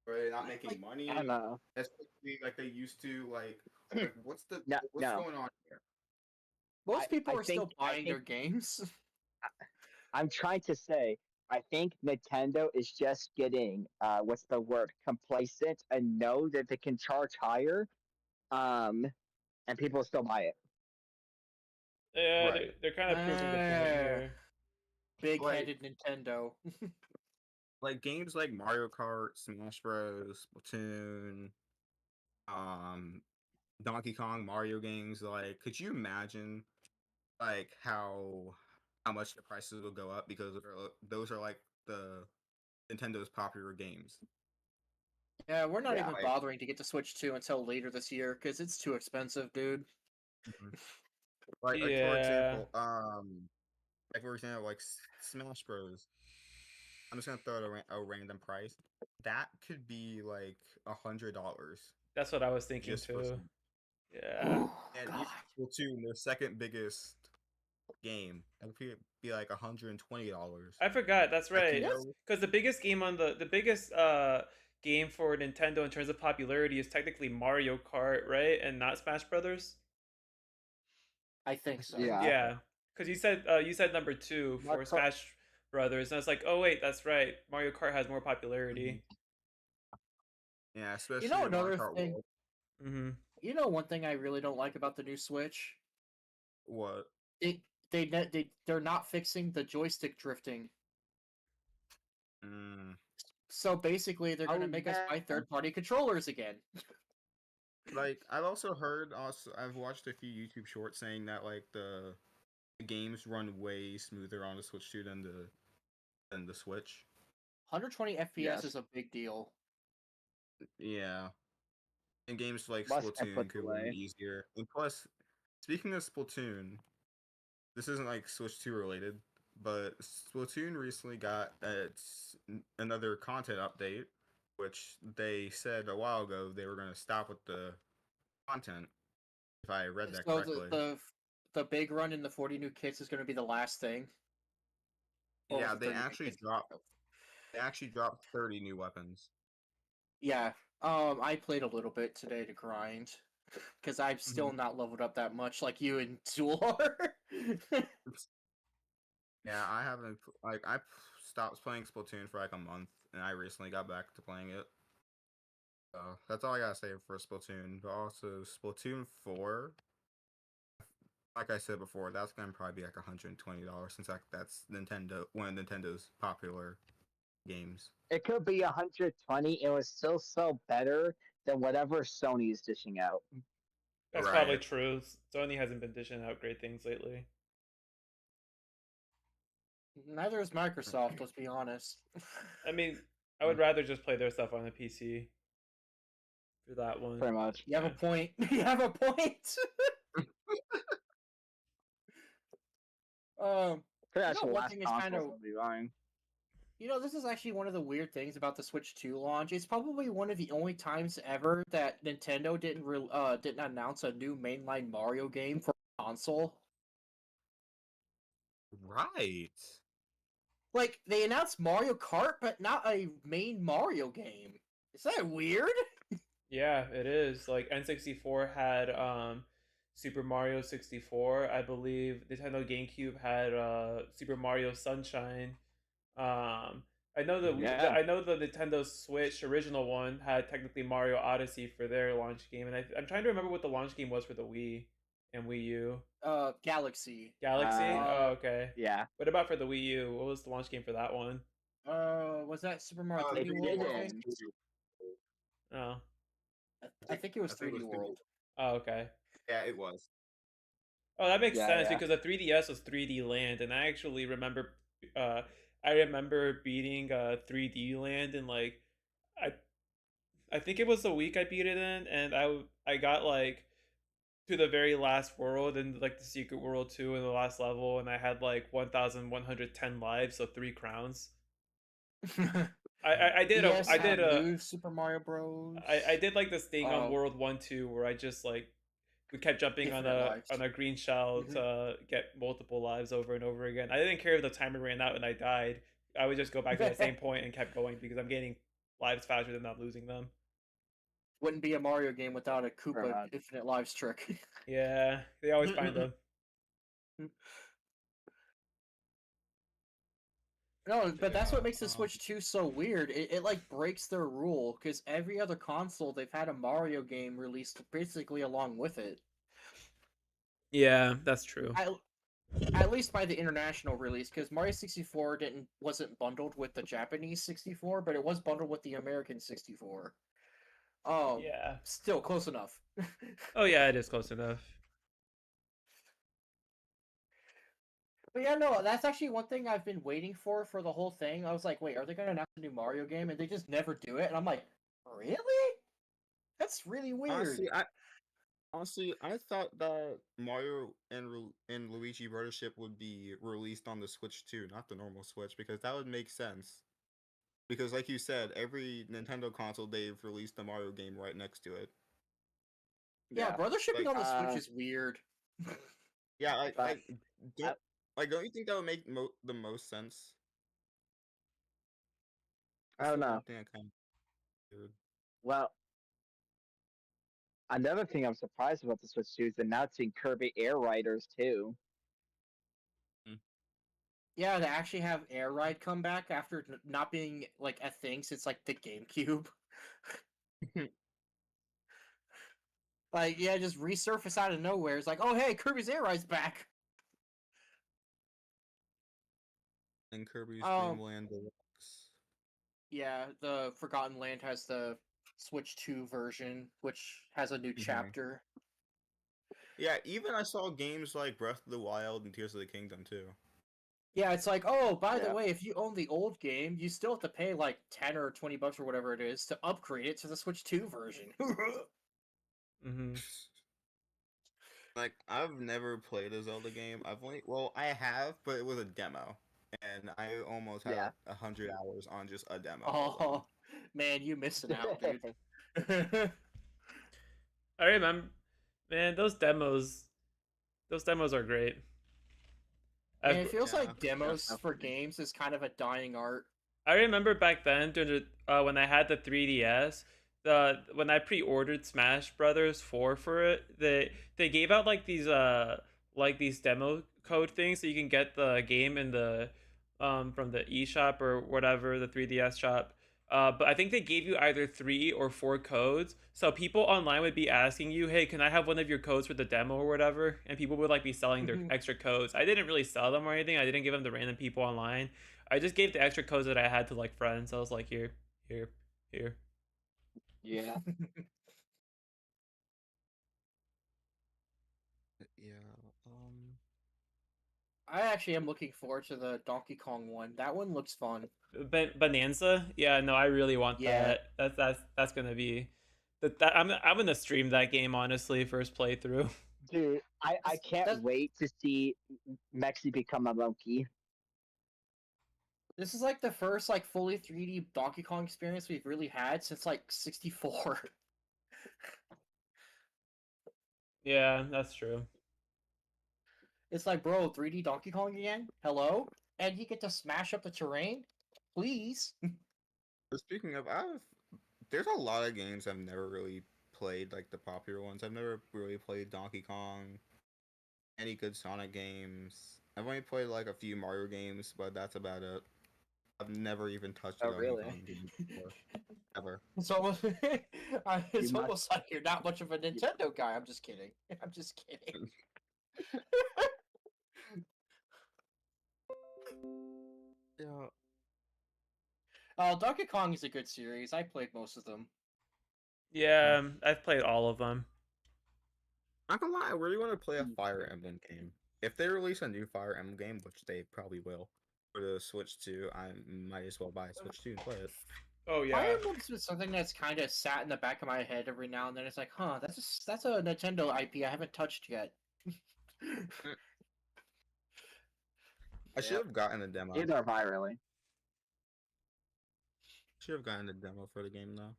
Speaker 4: Or are they not making
Speaker 3: Like,
Speaker 2: I don't
Speaker 4: money?
Speaker 2: know.
Speaker 4: Especially like they used to like
Speaker 2: No,
Speaker 4: what's
Speaker 2: no.
Speaker 4: going on here?
Speaker 3: most people
Speaker 2: I
Speaker 3: are
Speaker 2: think
Speaker 3: still
Speaker 2: I
Speaker 3: buying
Speaker 2: think
Speaker 3: their games.
Speaker 2: I'm trying to say I think Nintendo is just getting what's the word, complacent, and know that they can charge higher, um, and people still buy it.
Speaker 1: Yeah,
Speaker 4: Right.
Speaker 1: they're kind of proving the point here.
Speaker 4: Like
Speaker 3: Big-headed Nintendo.
Speaker 4: like games like Mario Kart, Smash Bros, Splatoon, um Donkey Kong, Mario games, like could you imagine like how much the prices will go up because those are like the Nintendo's popular games.
Speaker 3: Yeah, we're not
Speaker 2: Yeah.
Speaker 3: even bothering to get the Switch 2 until later this year because it's too expensive, dude.
Speaker 4: Mhm. Like for
Speaker 1: Yeah,
Speaker 4: example, Smash Bros. I'm just gonna throw out a random price. That could be like $100
Speaker 1: that's what I was thinking
Speaker 4: just for
Speaker 1: too.
Speaker 4: some.
Speaker 1: Yeah,
Speaker 3: Oh,
Speaker 4: And
Speaker 3: God.
Speaker 4: even Splatoon, their second biggest game, that would be like $120.
Speaker 1: I forgot. That's
Speaker 4: Like you
Speaker 1: right.
Speaker 3: Yes.
Speaker 4: know,
Speaker 1: Because the biggest game on the biggest game for Nintendo in terms of popularity is technically Mario Kart, right? And not Smash Brothers.
Speaker 3: I think so.
Speaker 2: Yeah.
Speaker 1: Yeah, because you said number two
Speaker 2: Not
Speaker 1: for
Speaker 2: co-
Speaker 1: Smash Brothers, and I was like, oh wait, that's right. Mario Kart has more
Speaker 4: Mhm.
Speaker 1: popularity.
Speaker 4: Yeah,
Speaker 3: You know
Speaker 4: especially in Mario
Speaker 3: another
Speaker 4: Kart
Speaker 3: thing.
Speaker 4: World.
Speaker 1: Hmm.
Speaker 3: You know one thing I really don't like about the new Switch.
Speaker 4: What?
Speaker 3: It they're not fixing the joystick drifting.
Speaker 4: Mm.
Speaker 3: So basically, they're gonna
Speaker 2: Oh
Speaker 3: make us
Speaker 2: yeah.
Speaker 3: buy third-party controllers again.
Speaker 4: Like I've also heard, also I've watched a few YouTube shorts saying that like the games run way smoother on the Switch 2 than the Switch.
Speaker 3: 120 FPS
Speaker 2: Yes.
Speaker 3: is a big deal.
Speaker 4: Yeah, and games like
Speaker 2: Less
Speaker 4: Splatoon
Speaker 2: input
Speaker 4: could run
Speaker 2: delay.
Speaker 4: easier. And plus, speaking of Splatoon, this isn't like Switch 2 related, but Splatoon recently got another content update, which they said a while ago they were going to stop with the content, if I read that
Speaker 3: So
Speaker 4: correctly.
Speaker 3: the big run in the 40 new kits is gonna be the last thing. Or was
Speaker 4: Yeah,
Speaker 3: it 30 new kits?
Speaker 4: they actually dropped 30 new weapons.
Speaker 3: Yeah. I played a little bit today to grind. Because I'm still
Speaker 4: Mhm.
Speaker 3: not leveled up that much like you and Tool are.
Speaker 4: Yeah, I haven't like stopped playing Splatoon for like a month, and I recently got back to playing it. So that's all I gotta say for Splatoon. But also Splatoon 4, like I said before, that's gonna probably be like $120 since that's one of Nintendo's popular games.
Speaker 2: It could be 120. It would still sell better than whatever Sony is dishing out.
Speaker 1: That's probably
Speaker 4: Right.
Speaker 1: true. Sony hasn't been dishing out great things lately.
Speaker 3: Neither is Microsoft, let's be honest.
Speaker 1: I mean, I would rather just play their stuff on the PC for that one.
Speaker 2: Pretty much.
Speaker 3: You have a
Speaker 1: Yeah.
Speaker 3: point. You have a point. um,
Speaker 2: Pretty
Speaker 3: you
Speaker 2: much
Speaker 3: know,
Speaker 2: the
Speaker 3: one
Speaker 2: last
Speaker 3: thing is kind
Speaker 2: consoles
Speaker 3: of.
Speaker 2: I'll be buying.
Speaker 3: You know, this is actually one of the weird things about the Switch 2 launch. It's probably one of the only times ever that Nintendo didn't announce a new mainline Mario game for console.
Speaker 4: Right.
Speaker 3: Like they announced Mario Kart, but not a main Mario game. Is that weird?
Speaker 1: Yeah, it is. Like N64 had Super Mario 64. I believe Nintendo GameCube had Super Mario Sunshine. Um
Speaker 2: Yeah.
Speaker 1: I know the Nintendo Switch original one had technically Mario Odyssey for their launch game, and I'm trying to remember what the launch game was for the Wii and Wii U.
Speaker 3: Galaxy.
Speaker 1: Galaxy?
Speaker 2: Uh,
Speaker 1: Oh, okay.
Speaker 2: yeah.
Speaker 1: What about for the Wii U? What was the launch game for that one?
Speaker 3: Was that Super Mario
Speaker 4: Uh,
Speaker 3: 3D
Speaker 2: It
Speaker 4: 3D
Speaker 3: World? I
Speaker 4: World.
Speaker 3: think.
Speaker 2: didn't.
Speaker 1: Oh.
Speaker 3: I think it was
Speaker 4: I think it
Speaker 3: 3D
Speaker 4: was 3D.
Speaker 3: World.
Speaker 1: Oh, okay.
Speaker 4: Yeah, it was.
Speaker 1: Oh, that makes
Speaker 2: Yeah,
Speaker 1: sense
Speaker 2: yeah.
Speaker 1: because the 3DS was 3D Land, and I actually remember, uh, I remember beating 3D Land in like, I I think it was the week I beat it in, and I got like to the very last world and like the secret world too in the last level, and I had like 1,110 lives, so 3 crowns.
Speaker 3: DS
Speaker 1: I did
Speaker 3: had
Speaker 1: a
Speaker 3: new Super Mario Bros.
Speaker 1: I did like this thing on
Speaker 3: Uh,
Speaker 1: World 1 2 where I just like we kept jumping
Speaker 3: Infinite
Speaker 1: on
Speaker 3: lives.
Speaker 1: a green shell
Speaker 3: Mhm.
Speaker 1: to get multiple lives over and over again. I didn't care if the timer ran out and I died. I would just go back to the same point and kept going because I'm gaining lives faster than not losing them.
Speaker 3: Wouldn't be a Mario game without a
Speaker 2: Pretty
Speaker 3: Koopa
Speaker 2: much.
Speaker 3: Infinite Lives trick.
Speaker 1: Yeah, they always find them.
Speaker 3: No, but that's
Speaker 1: Yeah.
Speaker 3: what makes the Switch 2 so weird. It like breaks their rule because every other console they've had a Mario game released basically along with it.
Speaker 1: Yeah, that's true.
Speaker 3: At, at least by the international release, because Mario 64 wasn't bundled with the Japanese 64, but it was bundled with the American 64.
Speaker 1: Yeah.
Speaker 3: Still close enough.
Speaker 1: Oh yeah, it is close enough.
Speaker 3: But yeah, no, that's actually one thing I've been waiting for the whole thing. I was like, wait, are they gonna announce a new Mario game? And they just never do it. And I'm like, Really? That's really weird.
Speaker 4: Honestly, I thought that Mario and Luigi Brothership would be released on the Switch too, not the normal Switch, because that would make sense. Because, like you said, every Nintendo console they've released a Mario game right next to it.
Speaker 3: Yeah,
Speaker 2: Yeah.
Speaker 3: brother shipping
Speaker 4: Like,
Speaker 3: on the Switch is weird.
Speaker 4: yeah,
Speaker 2: But I,
Speaker 4: don't you think that would make the most sense?
Speaker 2: I
Speaker 4: That's
Speaker 2: don't
Speaker 4: the
Speaker 2: know.
Speaker 4: one thing I kind of weird.
Speaker 2: Well, another thing I'm surprised about the Switch 2 is announcing Kirby Air Riders too.
Speaker 3: Yeah, to actually have Air Ride come back after not being like a thing since like the GameCube. Like, yeah, just resurface out of nowhere. It's like, oh hey, Kirby's Air Ride's back.
Speaker 4: And Kirby's
Speaker 3: Um,
Speaker 4: Dream Land Deluxe.
Speaker 3: yeah, the Forgotten Land has the Switch 2 version, which has a new chapter.
Speaker 4: Yeah, even I saw games like Breath of the Wild and Tears of the Kingdom too.
Speaker 3: Yeah, it's like, oh, by the
Speaker 2: Yeah.
Speaker 3: way, if you own the old game, you still have to pay like 10 or 20 bucks or whatever it is to upgrade it to the Switch 2 version.
Speaker 1: Mm-hmm.
Speaker 4: Like, I've never played a Zelda game. I have, but it was a demo, and I almost had
Speaker 2: Yeah.
Speaker 4: 100 hours on just a demo alone.
Speaker 3: Oh, man, you missing out, dude.
Speaker 1: I remember, man, those demos are great.
Speaker 3: And it feels
Speaker 4: Yeah.
Speaker 3: like demos
Speaker 2: Yeah,
Speaker 3: for
Speaker 2: definitely.
Speaker 3: games is kind of a dying art.
Speaker 1: I remember back then during when I had the 3DS, when I pre-ordered Smash Brothers 4 for it, they gave out like these demo code things so you can get the game in the from the eShop or whatever, the 3DS shop. But I think they gave you either 3 or 4 codes. So people online would be asking you, "Hey, can I have one of your codes for the demo or whatever?" And people would like be selling their extra codes. I didn't really sell them or anything. I didn't give them to random people online. I just gave the extra codes that I had to like friends. I was like, here, here, here.
Speaker 2: Yeah.
Speaker 4: Yeah.
Speaker 3: I actually am looking forward to the Donkey Kong one. That one looks fun.
Speaker 1: Bonanza, yeah, no, I really want
Speaker 3: Yeah.
Speaker 1: that. That's gonna be I'm gonna stream that game honestly, first playthrough.
Speaker 2: Dude, I can't
Speaker 3: That's-
Speaker 2: wait to see Mexi become a monkey.
Speaker 3: This is like the first like fully 3D Donkey Kong experience we've really had since like 64.
Speaker 1: Yeah, that's true.
Speaker 3: It's like, bro, 3D Donkey Kong again? Hello? And you get to smash up the terrain? Please?
Speaker 4: But speaking of, there's a lot of games I've never really played, like the popular ones. I've never really played Donkey Kong, any good Sonic games. I've only played like a few Mario games, but that's about it. I've never even touched a
Speaker 2: Oh,
Speaker 4: Donkey
Speaker 2: really?
Speaker 4: Kong game before, ever.
Speaker 3: It's almost it's
Speaker 2: must-
Speaker 3: almost like you're not much of a Nintendo guy. I'm just kidding. I'm just kidding.
Speaker 4: Yeah.
Speaker 3: Donkey Kong is a good series. I played most of them.
Speaker 1: Yeah, I've played all of them.
Speaker 4: Not gonna lie, I really want to play a Fire Emblem game. If they release a new Fire Emblem game, which they probably will, for the Switch 2, I might as well buy a Switch 2 and play it.
Speaker 1: Oh yeah.
Speaker 3: Fire Emblem's been something that's kind of sat in the back of my head every now and then. It's like, huh, that's a Nintendo IP I haven't touched yet.
Speaker 4: I should have gotten a demo.
Speaker 2: Neither have I really.
Speaker 4: Should have gotten a demo for the game though.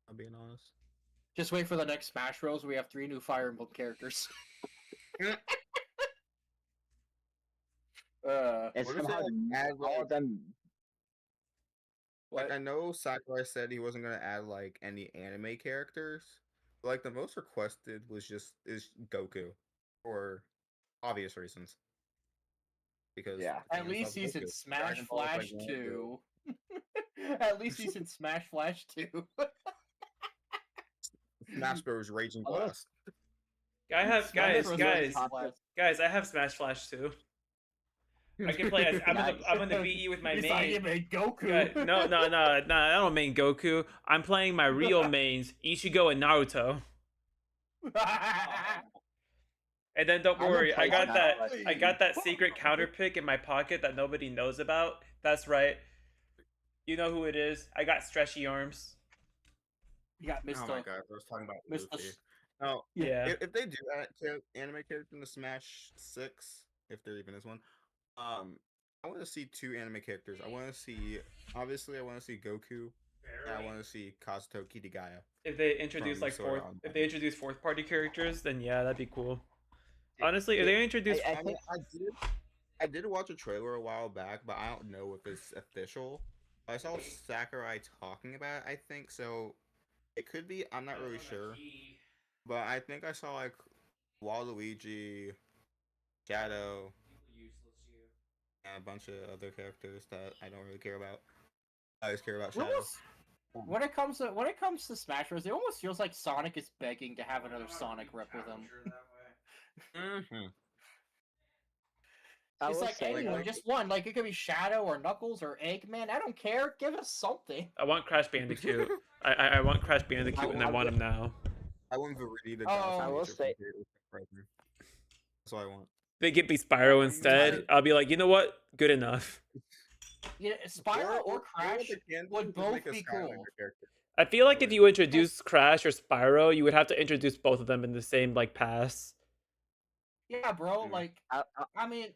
Speaker 4: I'm being honest.
Speaker 3: Just wait for the next Smash Bros. We have 3 new Fire Emblem characters.
Speaker 2: And
Speaker 4: What if they,
Speaker 2: somehow
Speaker 4: add,
Speaker 2: all of them.
Speaker 4: Like I know Sakurai said he wasn't gonna add like any anime characters, but like the most requested is Goku, for obvious reasons. Because
Speaker 2: Yeah.
Speaker 3: At
Speaker 4: fans
Speaker 3: least
Speaker 4: love
Speaker 3: he's in
Speaker 4: Goku.
Speaker 3: Smash
Speaker 4: Dragon Ball is, like,
Speaker 3: Flash
Speaker 4: one of
Speaker 3: 2. At least he's in Smash Flash 2.
Speaker 4: the Smash Bros. Raging
Speaker 2: Oh.
Speaker 4: Blast.
Speaker 1: I have
Speaker 3: Smash
Speaker 1: guys,
Speaker 3: Bros.
Speaker 1: guys,
Speaker 3: Flash.
Speaker 1: guys. I have Smash Flash too. I can play as I'm
Speaker 2: Nice.
Speaker 1: gonna beat you with my
Speaker 3: He's like,
Speaker 1: main.
Speaker 3: "You made Goku."
Speaker 1: Yeah, no, I don't main Goku. I'm playing my real mains, Ichigo and Naruto. And then don't
Speaker 2: I haven't
Speaker 1: worry, I
Speaker 2: played
Speaker 1: got
Speaker 2: Smash
Speaker 1: that.
Speaker 2: Flash
Speaker 1: I got that secret counter pick in my pocket that nobody knows about. That's right. You know who it is. I got stretchy arms.
Speaker 3: You got
Speaker 4: Oh my
Speaker 3: Mr.
Speaker 4: god, I was talking about
Speaker 3: Mr.
Speaker 4: Luffy.
Speaker 3: S-
Speaker 4: No,
Speaker 1: Yeah.
Speaker 4: if they do anime character in the Smash 6, if there even is one, I want to see two anime characters. I want to see, obviously, I want to see Goku, and I want to see Kazuto Kitigaya
Speaker 1: If they introduce
Speaker 4: from
Speaker 1: like
Speaker 4: Sword Art
Speaker 1: if
Speaker 4: Online.
Speaker 1: they introduce fourth party characters, then yeah, that'd be cool.
Speaker 2: Dude,
Speaker 1: Honestly, if
Speaker 2: dude,
Speaker 1: they introduce
Speaker 2: I
Speaker 4: I mean,
Speaker 2: think
Speaker 4: I did watch a trailer a while back, but I don't know if it's official. I saw Sakurai talking about it, I think, so it could be, I'm not really sure. But I think I saw like Waluigi, Shadow, and a bunch of other characters that I don't really care about. I just care about
Speaker 3: It
Speaker 4: Shadow.
Speaker 3: almost- when it comes to Smash Bros, it almost feels like Sonic is begging to have another Sonic rep with him.
Speaker 4: Mm-hmm.
Speaker 2: I
Speaker 3: It's
Speaker 2: will
Speaker 3: like
Speaker 2: say
Speaker 3: anyone,
Speaker 2: though,
Speaker 3: just one. Like it could be Shadow or Knuckles or Eggman. I don't care. Give us something.
Speaker 1: I want Crash Bandicoot. I want Crash Bandicoot and I want him now.
Speaker 4: I want Viridian to
Speaker 3: Oh,
Speaker 4: dance
Speaker 2: I
Speaker 4: on
Speaker 2: will
Speaker 4: nature
Speaker 2: say-
Speaker 4: completely forever. That's what I want.
Speaker 1: They give me
Speaker 3: what
Speaker 1: Spyro
Speaker 3: do you
Speaker 1: instead.
Speaker 3: mean?
Speaker 1: I'll be like, you know what? Good enough.
Speaker 3: Yeah, Spyro or Crash
Speaker 4: what they can do
Speaker 3: would
Speaker 4: is
Speaker 3: both
Speaker 4: make a
Speaker 3: be
Speaker 4: Skylander
Speaker 3: cool.
Speaker 4: character.
Speaker 1: I feel like if
Speaker 4: Really.
Speaker 1: you introduce Crash or Spyro, you would have to introduce both of them in the same like pass.
Speaker 3: Yeah, bro.
Speaker 4: Mm.
Speaker 3: Like, I mean,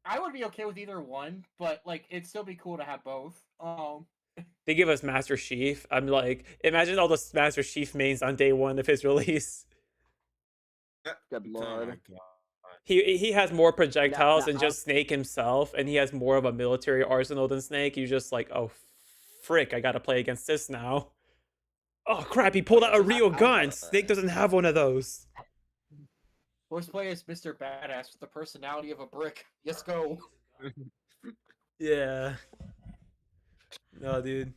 Speaker 3: I would be okay with either one, but like, it'd still be cool to have both.
Speaker 1: They give us Master Chief. I'm like, imagine all the Master Chief mains on day one of his release.
Speaker 2: good
Speaker 4: Oh
Speaker 2: lord.
Speaker 4: my god.
Speaker 1: He has more projectiles
Speaker 2: no,
Speaker 1: than just Snake himself, and he has more of a military arsenal than Snake. You're just like, oh, frick, I gotta play against this now. Oh crap, he pulled out a real gun. Snake doesn't have one of those.
Speaker 3: Let's play as Mr. Badass with the personality of a brick. Let's go.
Speaker 1: Yeah. No, dude.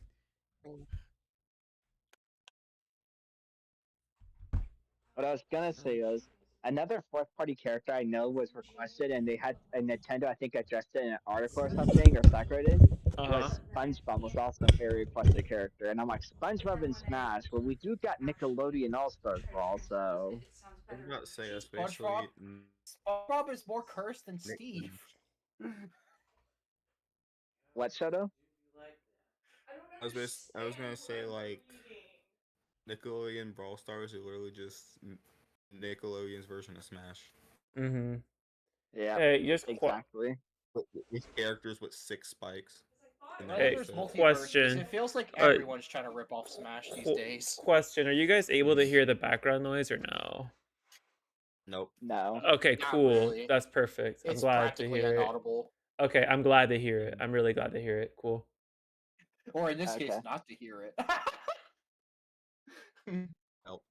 Speaker 2: What I was gonna say was another fourth party character I know was requested, and they had a Nintendo. I think addressed it in an article or something, or Sakurai did.
Speaker 1: Uh-huh.
Speaker 2: Was SpongeBob was also a very requested character, and I'm like SpongeBob and Smash. Well, we do got Nickelodeon All Stars Brawl, so
Speaker 4: I was about to say,
Speaker 3: SpongeBob?
Speaker 4: especially
Speaker 3: SpongeBob is more cursed than
Speaker 4: Nick
Speaker 3: Steve.
Speaker 2: what Shoto?
Speaker 4: I was gonna say like Nickelodeon Brawl Stars are literally just Nickelodeon's version of Smash.
Speaker 1: Mm-hmm.
Speaker 2: Yeah,
Speaker 1: Hey, just
Speaker 2: exactly.
Speaker 4: With characters with 6 spikes. And
Speaker 3: Well,
Speaker 1: Hey,
Speaker 3: there's multiverse, 'cause
Speaker 1: question.
Speaker 3: it feels like everyone's trying to rip off Smash these days.
Speaker 1: Question: are you guys able to hear the background noise or no?
Speaker 4: Nope.
Speaker 2: No.
Speaker 1: Okay,
Speaker 3: Not
Speaker 1: cool.
Speaker 3: really.
Speaker 1: That's perfect. I'm
Speaker 3: It's
Speaker 1: glad to
Speaker 3: practically
Speaker 1: hear it.
Speaker 3: inaudible.
Speaker 1: Okay, I'm glad to hear it. I'm really glad to hear it. Cool.
Speaker 3: Or in this case,
Speaker 2: Okay.
Speaker 3: not to hear it.
Speaker 4: Help.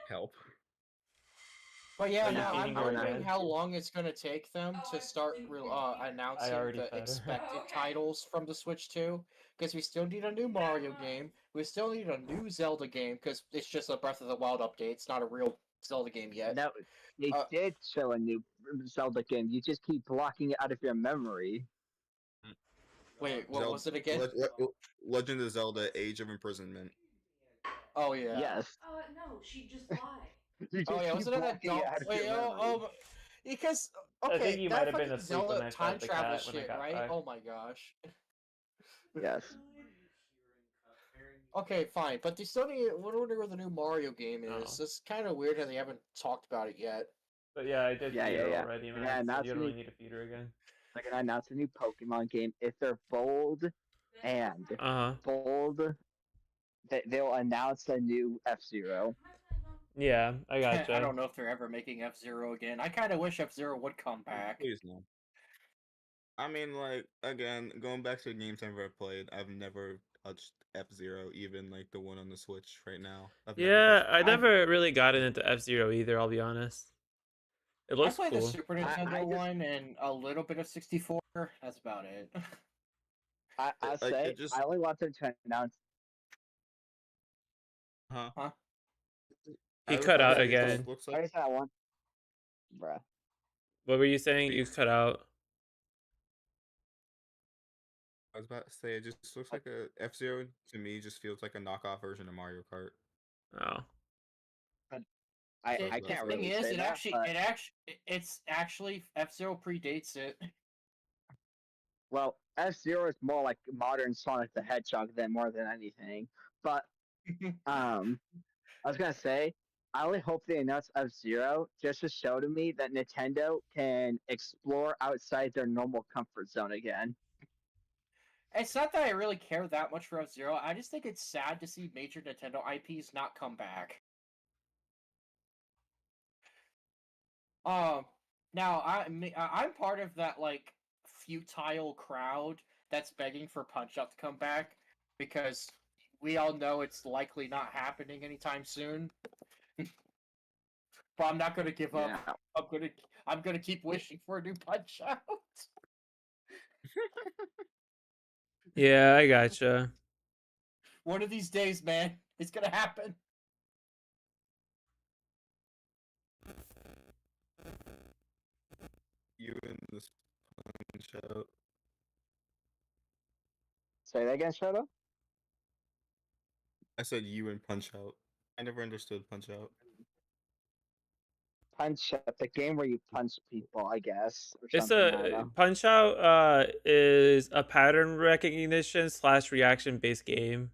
Speaker 4: Help.
Speaker 3: But yeah,
Speaker 1: Are you
Speaker 3: no, I'm
Speaker 1: feeding her
Speaker 3: wondering
Speaker 1: again?
Speaker 3: how long it's gonna take them to start announcing
Speaker 1: already
Speaker 3: the
Speaker 1: fed her.
Speaker 3: expected titles from the Switch 2. Because we still need a new Mario game. We still need a new Zelda game, because it's just a Breath of the Wild update. It's not a real Zelda game yet.
Speaker 2: No, they did show a new Zelda game. You just keep blocking it out of your memory.
Speaker 3: Wait, what was it again?
Speaker 4: Legend of Zelda: Age of Imprisonment.
Speaker 3: Oh yeah.
Speaker 2: Yes.
Speaker 5: No, she just lied.
Speaker 2: You just
Speaker 3: Oh yeah,
Speaker 2: keep
Speaker 3: wasn't it a
Speaker 2: blocking it
Speaker 3: dump?
Speaker 2: out of
Speaker 3: Wait,
Speaker 2: your memory.
Speaker 3: because
Speaker 1: I think you might
Speaker 3: that
Speaker 1: have been
Speaker 3: fucking
Speaker 1: asleep when
Speaker 3: Zelda
Speaker 1: I fed
Speaker 3: time
Speaker 1: the
Speaker 3: travel
Speaker 1: cat when I
Speaker 3: shit,
Speaker 1: got
Speaker 3: right?
Speaker 1: back.
Speaker 3: Oh my gosh.
Speaker 2: Yes.
Speaker 3: Okay, fine, but they still need. What where the new Mario game is?
Speaker 1: Oh.
Speaker 3: It's kind of weird that they haven't talked about it yet.
Speaker 1: But yeah, I did
Speaker 2: Yeah,
Speaker 1: feed
Speaker 2: yeah,
Speaker 1: her
Speaker 2: yeah.
Speaker 1: already, man.
Speaker 2: Yeah, and
Speaker 1: So
Speaker 2: that's
Speaker 1: you don't
Speaker 2: the
Speaker 1: really
Speaker 2: new-
Speaker 1: need to feed her again.
Speaker 2: They're gonna announce a new Pokemon game. If they're bold, they'll announce a new F-Zero.
Speaker 1: Yeah, I gotcha.
Speaker 3: I don't know if they're ever making F-Zero again. I kind of wish F-Zero would come back.
Speaker 4: Please no. I mean, like, again, going back to the games I've ever played, I've never touched F-Zero, even like the one on the Switch right now.
Speaker 1: Yeah, I never really got into F-Zero either, I'll be honest. It
Speaker 3: I
Speaker 1: looks
Speaker 3: played the
Speaker 1: cool.
Speaker 3: Super Nintendo one and a little bit of 64. That's about it.
Speaker 2: I'll say
Speaker 4: just-
Speaker 2: I only want them to announce.
Speaker 4: Huh?
Speaker 3: Huh?
Speaker 1: He
Speaker 4: I was
Speaker 1: cut
Speaker 4: gonna
Speaker 1: out
Speaker 4: say, it
Speaker 1: again.
Speaker 4: just looks
Speaker 2: Like I
Speaker 4: like
Speaker 2: said, I want. Bruh.
Speaker 1: What were you saying? You cut out.
Speaker 4: I was about to say, it just looks like a F-Zero to me. Just feels like a knockoff version of Mario Kart.
Speaker 1: Oh.
Speaker 2: I
Speaker 4: The
Speaker 2: can't
Speaker 3: thing
Speaker 2: really
Speaker 3: is,
Speaker 2: say that.
Speaker 3: it's actually F-Zero predates it.
Speaker 2: Well, F-Zero is more like modern Sonic the Hedgehog than more than anything. But um, I was gonna say, I only hope they announce F-Zero just to show to me that Nintendo can explore outside their normal comfort zone again.
Speaker 3: It's not that I really care that much for F-Zero. I just think it's sad to see major Nintendo IPs not come back. Um, now I'm part of that like futile crowd that's begging for Punch Out to come back because we all know it's likely not happening anytime soon. But I'm not gonna give up.
Speaker 2: Yeah.
Speaker 3: I'm gonna keep wishing for a new Punch Out.
Speaker 1: Yeah, I gotcha.
Speaker 3: One of these days, man, it's gonna happen.
Speaker 4: You and this Punch Out.
Speaker 2: Say that again, Shadow.
Speaker 4: I said you and Punch Out. I never understood Punch Out.
Speaker 2: Punch Out, the game where you punch people, I guess, or
Speaker 1: It's
Speaker 2: something. I don't
Speaker 1: a
Speaker 2: know.
Speaker 1: Punch Out is a pattern recognition / reaction based game.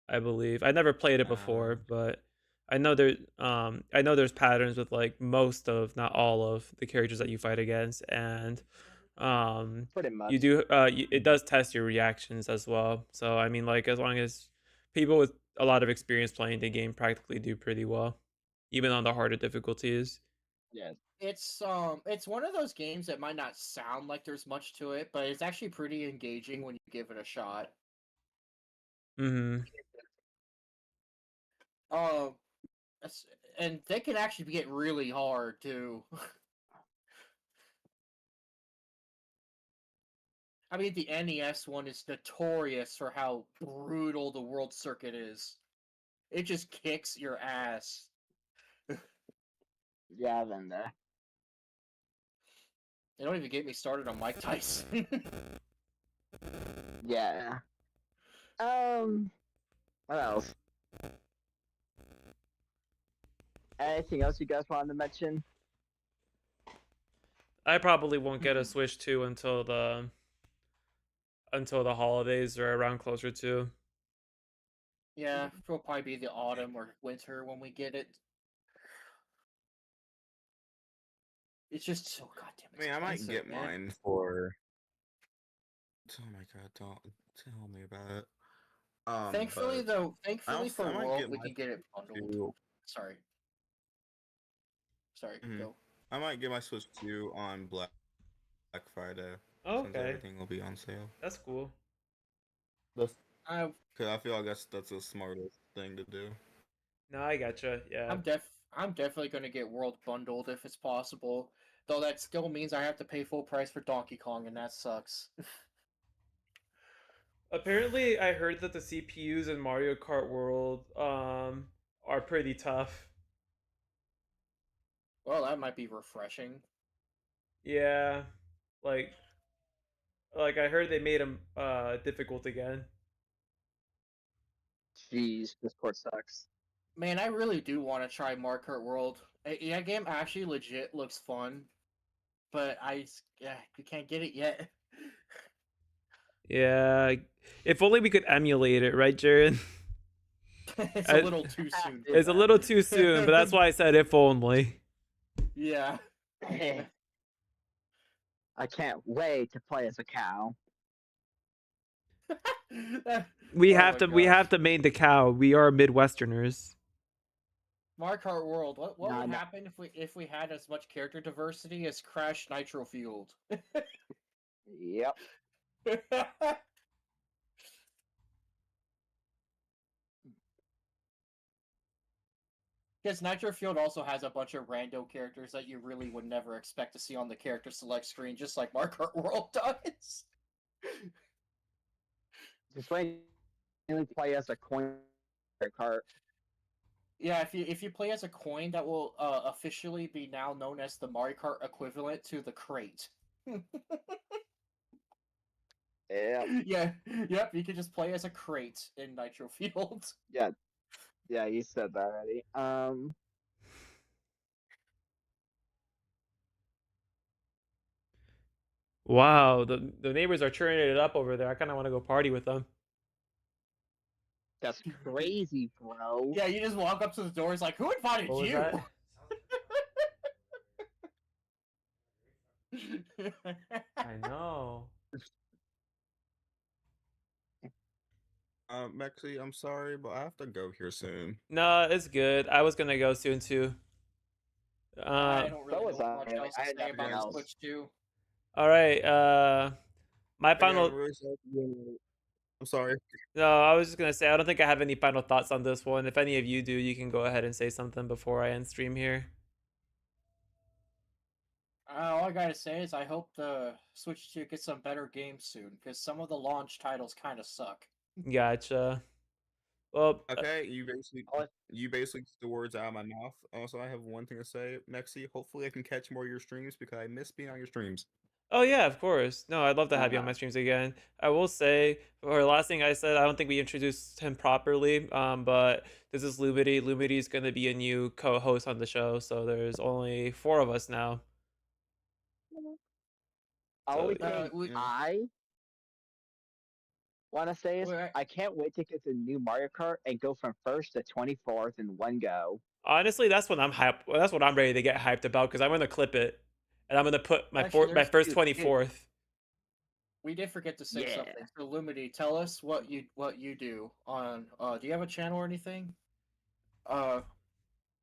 Speaker 1: I believe. I never played it before, but I know there's patterns with like most of, not all of, the characters that you fight against, and
Speaker 2: Pretty
Speaker 1: you
Speaker 2: much.
Speaker 1: do it does test your reactions as well. So I mean, like, as long as people with a lot of experience playing the game practically do pretty well, even on the harder difficulties.
Speaker 2: Yeah.
Speaker 3: It's one of those games that might not sound like there's much to it, but it's actually pretty engaging when you give it a shot.
Speaker 1: Mm-hmm.
Speaker 3: Um, and they can actually get really hard too. I mean, the NES one is notorious for how brutal the world circuit is. It just kicks your ass.
Speaker 2: Yeah, then
Speaker 3: They don't even get me started on Mike Tyson.
Speaker 2: yeah. What else? Anything else you guys wanted to mention?
Speaker 1: I probably won't get a Switch 2 until the holidays or around closer to.
Speaker 3: Yeah, it'll probably be the autumn or winter when we get it. It's just so goddamn
Speaker 4: I mean, I might
Speaker 3: expensive,
Speaker 4: get
Speaker 3: man.
Speaker 4: mine for. Oh my god! Don't tell me about it.
Speaker 3: Thankfully,
Speaker 4: But
Speaker 3: though, thankfully for
Speaker 4: I might
Speaker 3: World,
Speaker 4: get
Speaker 3: we
Speaker 4: my
Speaker 3: can get it
Speaker 4: Switch
Speaker 3: bundled.
Speaker 4: 2.
Speaker 3: Sorry. Sorry,
Speaker 4: Mhm.
Speaker 3: go.
Speaker 4: I might get my Switch 2 on Black Friday,
Speaker 1: Oh,
Speaker 4: since
Speaker 1: okay,
Speaker 4: everything will be on sale.
Speaker 1: that's cool.
Speaker 4: That's
Speaker 3: I,
Speaker 4: because I feel like that's the smartest thing to do.
Speaker 1: No, I gotcha. Yeah.
Speaker 3: I'm definitely gonna get World bundled if it's possible. Though that still means I have to pay full price for Donkey Kong, and that sucks.
Speaker 1: Apparently, I heard that the CPUs in Mario Kart World are pretty tough.
Speaker 3: Well, that might be refreshing.
Speaker 1: Yeah, like like I heard they made them difficult again.
Speaker 2: Jeez, this port sucks.
Speaker 3: Man, I really do want to try Mario Kart World. Yeah, game actually legit looks fun, but we can't get it yet.
Speaker 1: Yeah, if only we could emulate it, right, Jared?
Speaker 3: It's a little too soon.
Speaker 1: It's a little too soon, but that's why I said if only.
Speaker 3: Yeah.
Speaker 2: I can't wait to play as a cow.
Speaker 1: We
Speaker 3: Oh
Speaker 1: have
Speaker 3: my
Speaker 1: to we
Speaker 3: gosh.
Speaker 1: have to main the cow. We are Midwesterners.
Speaker 3: Mario Kart World. What
Speaker 2: No,
Speaker 3: would
Speaker 2: no.
Speaker 3: happen if we had as much character diversity as Crash Nitro Fueled?
Speaker 2: Yep.
Speaker 3: Because Nitro Fueled also has a bunch of rando characters that you really would never expect to see on the character select screen, just like Mario Kart World does.
Speaker 2: Just wait to play as a coin cart.
Speaker 3: Yeah, if you play as a coin, that will officially be now known as the Mario Kart equivalent to the crate.
Speaker 2: Yep.
Speaker 3: Yeah, yep, you can just play as a crate in Nitro Field.
Speaker 2: Yeah. Yeah, you said that already.
Speaker 1: Wow, the neighbors are churning it up over there. I kind of want to go party with them.
Speaker 2: That's crazy, bro.
Speaker 3: Yeah, you just walk up to the doors like, who invited
Speaker 1: What was
Speaker 3: you?
Speaker 1: that? I know.
Speaker 4: Mexi, I'm sorry, but I have to go here soon.
Speaker 1: No, it's good. I was gonna go soon too.
Speaker 3: I
Speaker 1: Uh,
Speaker 3: don't
Speaker 2: So
Speaker 3: really
Speaker 2: was
Speaker 3: know
Speaker 2: I.
Speaker 3: much
Speaker 2: Like,
Speaker 3: else
Speaker 2: I
Speaker 3: to
Speaker 2: had
Speaker 3: say
Speaker 2: nothing
Speaker 3: about
Speaker 2: else.
Speaker 3: Switch 2.
Speaker 1: all right. My
Speaker 4: Again, I'm
Speaker 1: final.
Speaker 4: really sorry for being late. I'm sorry.
Speaker 1: No, I was just gonna say I don't think I have any final thoughts on this one. If any of you do, you can go ahead and say something before I end stream here.
Speaker 3: All I gotta say is I hope the Switch 2 gets some better games soon, because some of the launch titles kind of suck.
Speaker 1: Gotcha. Well,
Speaker 4: Okay,
Speaker 2: Oh,
Speaker 4: you basically took the words out of my mouth. Also, I have one thing to say, Mexi. Hopefully, I can catch more of your streams because I miss being on your streams.
Speaker 1: oh yeah, of course. No, I'd love to have you on my streams again. I will say, for the last thing I said, I don't think we introduced him properly. But this is Lumity. Lumity is going to be a new co-host on the show, so there's only 4 of us now.
Speaker 2: only
Speaker 1: So
Speaker 2: thing
Speaker 3: we,
Speaker 4: Yeah.
Speaker 2: I want to say is
Speaker 3: we-
Speaker 2: I can't wait to get the new Mario Kart and go from first to 24th in one go.
Speaker 1: honestly, that's what I'm hyped. Well, that's what I'm ready to get hyped about because I'm going to clip it, and I'm going to put
Speaker 3: Actually,
Speaker 1: my
Speaker 3: there's
Speaker 1: first
Speaker 2: Dude,
Speaker 1: 24th.
Speaker 3: we did forget to say
Speaker 2: Yeah.
Speaker 3: something. So Lumity, tell us what you do on. Do you have a channel or anything?
Speaker 4: Um,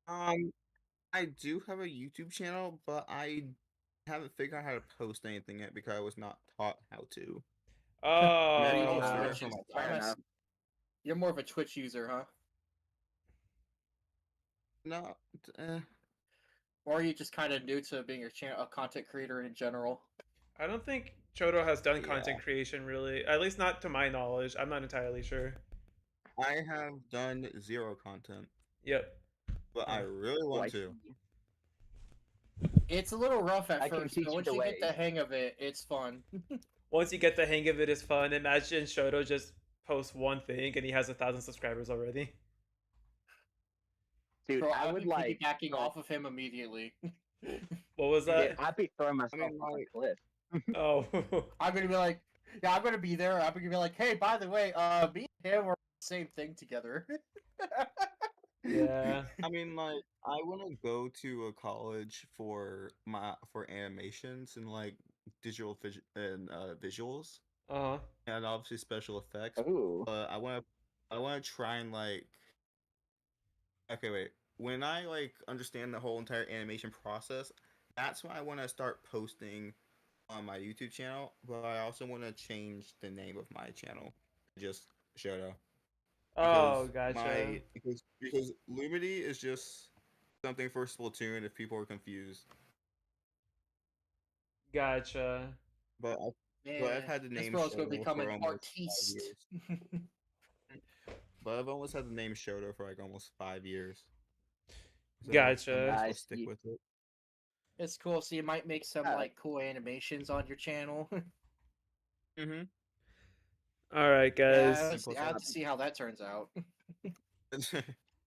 Speaker 4: I do have a YouTube channel, but I haven't figured out how to post anything yet because I was not taught how to. Maybe
Speaker 3: Maybe
Speaker 4: I'll
Speaker 1: Oh,
Speaker 4: start
Speaker 3: Twitch
Speaker 4: from
Speaker 3: is.
Speaker 4: my
Speaker 2: fair enough.
Speaker 3: You're more of a Twitch user, huh?
Speaker 4: No,
Speaker 3: Or are you just kind of new to being a content creator in general?
Speaker 1: I don't think Chodo has done
Speaker 4: yeah.
Speaker 1: content creation really, at least not to my knowledge. I'm not entirely sure.
Speaker 4: I have done zero content,
Speaker 1: Yep.
Speaker 4: but I
Speaker 1: Huh.
Speaker 4: really want
Speaker 2: Like,
Speaker 4: to.
Speaker 3: It's a little rough at
Speaker 2: I can
Speaker 3: first,
Speaker 2: teach
Speaker 3: but
Speaker 2: you
Speaker 3: once
Speaker 2: the
Speaker 3: you get the
Speaker 2: ways.
Speaker 3: hang of it, it's fun.
Speaker 1: Once you get the hang of it, it's fun. Imagine Shoto just posts one thing and he has 1,000 subscribers already.
Speaker 2: Dude,
Speaker 3: Bro,
Speaker 2: I
Speaker 3: I'll
Speaker 2: would
Speaker 3: be
Speaker 2: like.
Speaker 3: piggybacking
Speaker 2: throw-
Speaker 3: off of him immediately.
Speaker 1: What was
Speaker 2: Dude,
Speaker 1: that?
Speaker 2: I'd be throwing
Speaker 4: I
Speaker 2: myself
Speaker 4: mean,
Speaker 2: off a
Speaker 4: like,
Speaker 2: cliff.
Speaker 1: Oh,
Speaker 3: I'm gonna be like, yeah, I'm gonna be there. I'm gonna be like, hey, by the way, me and him are the same thing together.
Speaker 1: yeah.
Speaker 4: I mean, like, I want to go to a college for animations and like visuals
Speaker 1: Uh huh.
Speaker 4: and obviously special effects.
Speaker 2: Ooh.
Speaker 4: But I want to try and like. Okay, wait. When I like understand the whole entire animation process, that's when I want to start posting on my YouTube channel. But I also want to change the name of my channel, just Shoto,
Speaker 1: Oh, gotcha.
Speaker 4: because Lumity is just something for Splatoon if people are confused.
Speaker 1: Gotcha.
Speaker 4: But I've
Speaker 3: Man,
Speaker 4: had the
Speaker 3: this
Speaker 4: name
Speaker 3: bro's gonna
Speaker 4: Shoto
Speaker 3: become
Speaker 4: for
Speaker 3: an
Speaker 4: almost 5
Speaker 3: artiste.
Speaker 4: years. But I've almost had the name Shoto for like almost 5 years. So I might as
Speaker 1: Gotcha.
Speaker 4: well
Speaker 2: I
Speaker 4: stick
Speaker 2: see.
Speaker 4: with it.
Speaker 3: It's cool. So you might make some
Speaker 2: Yeah.
Speaker 3: like cool animations on your channel.
Speaker 4: Mm-hmm.
Speaker 1: All right,
Speaker 3: Yeah,
Speaker 1: guys.
Speaker 3: I have to see how that turns out.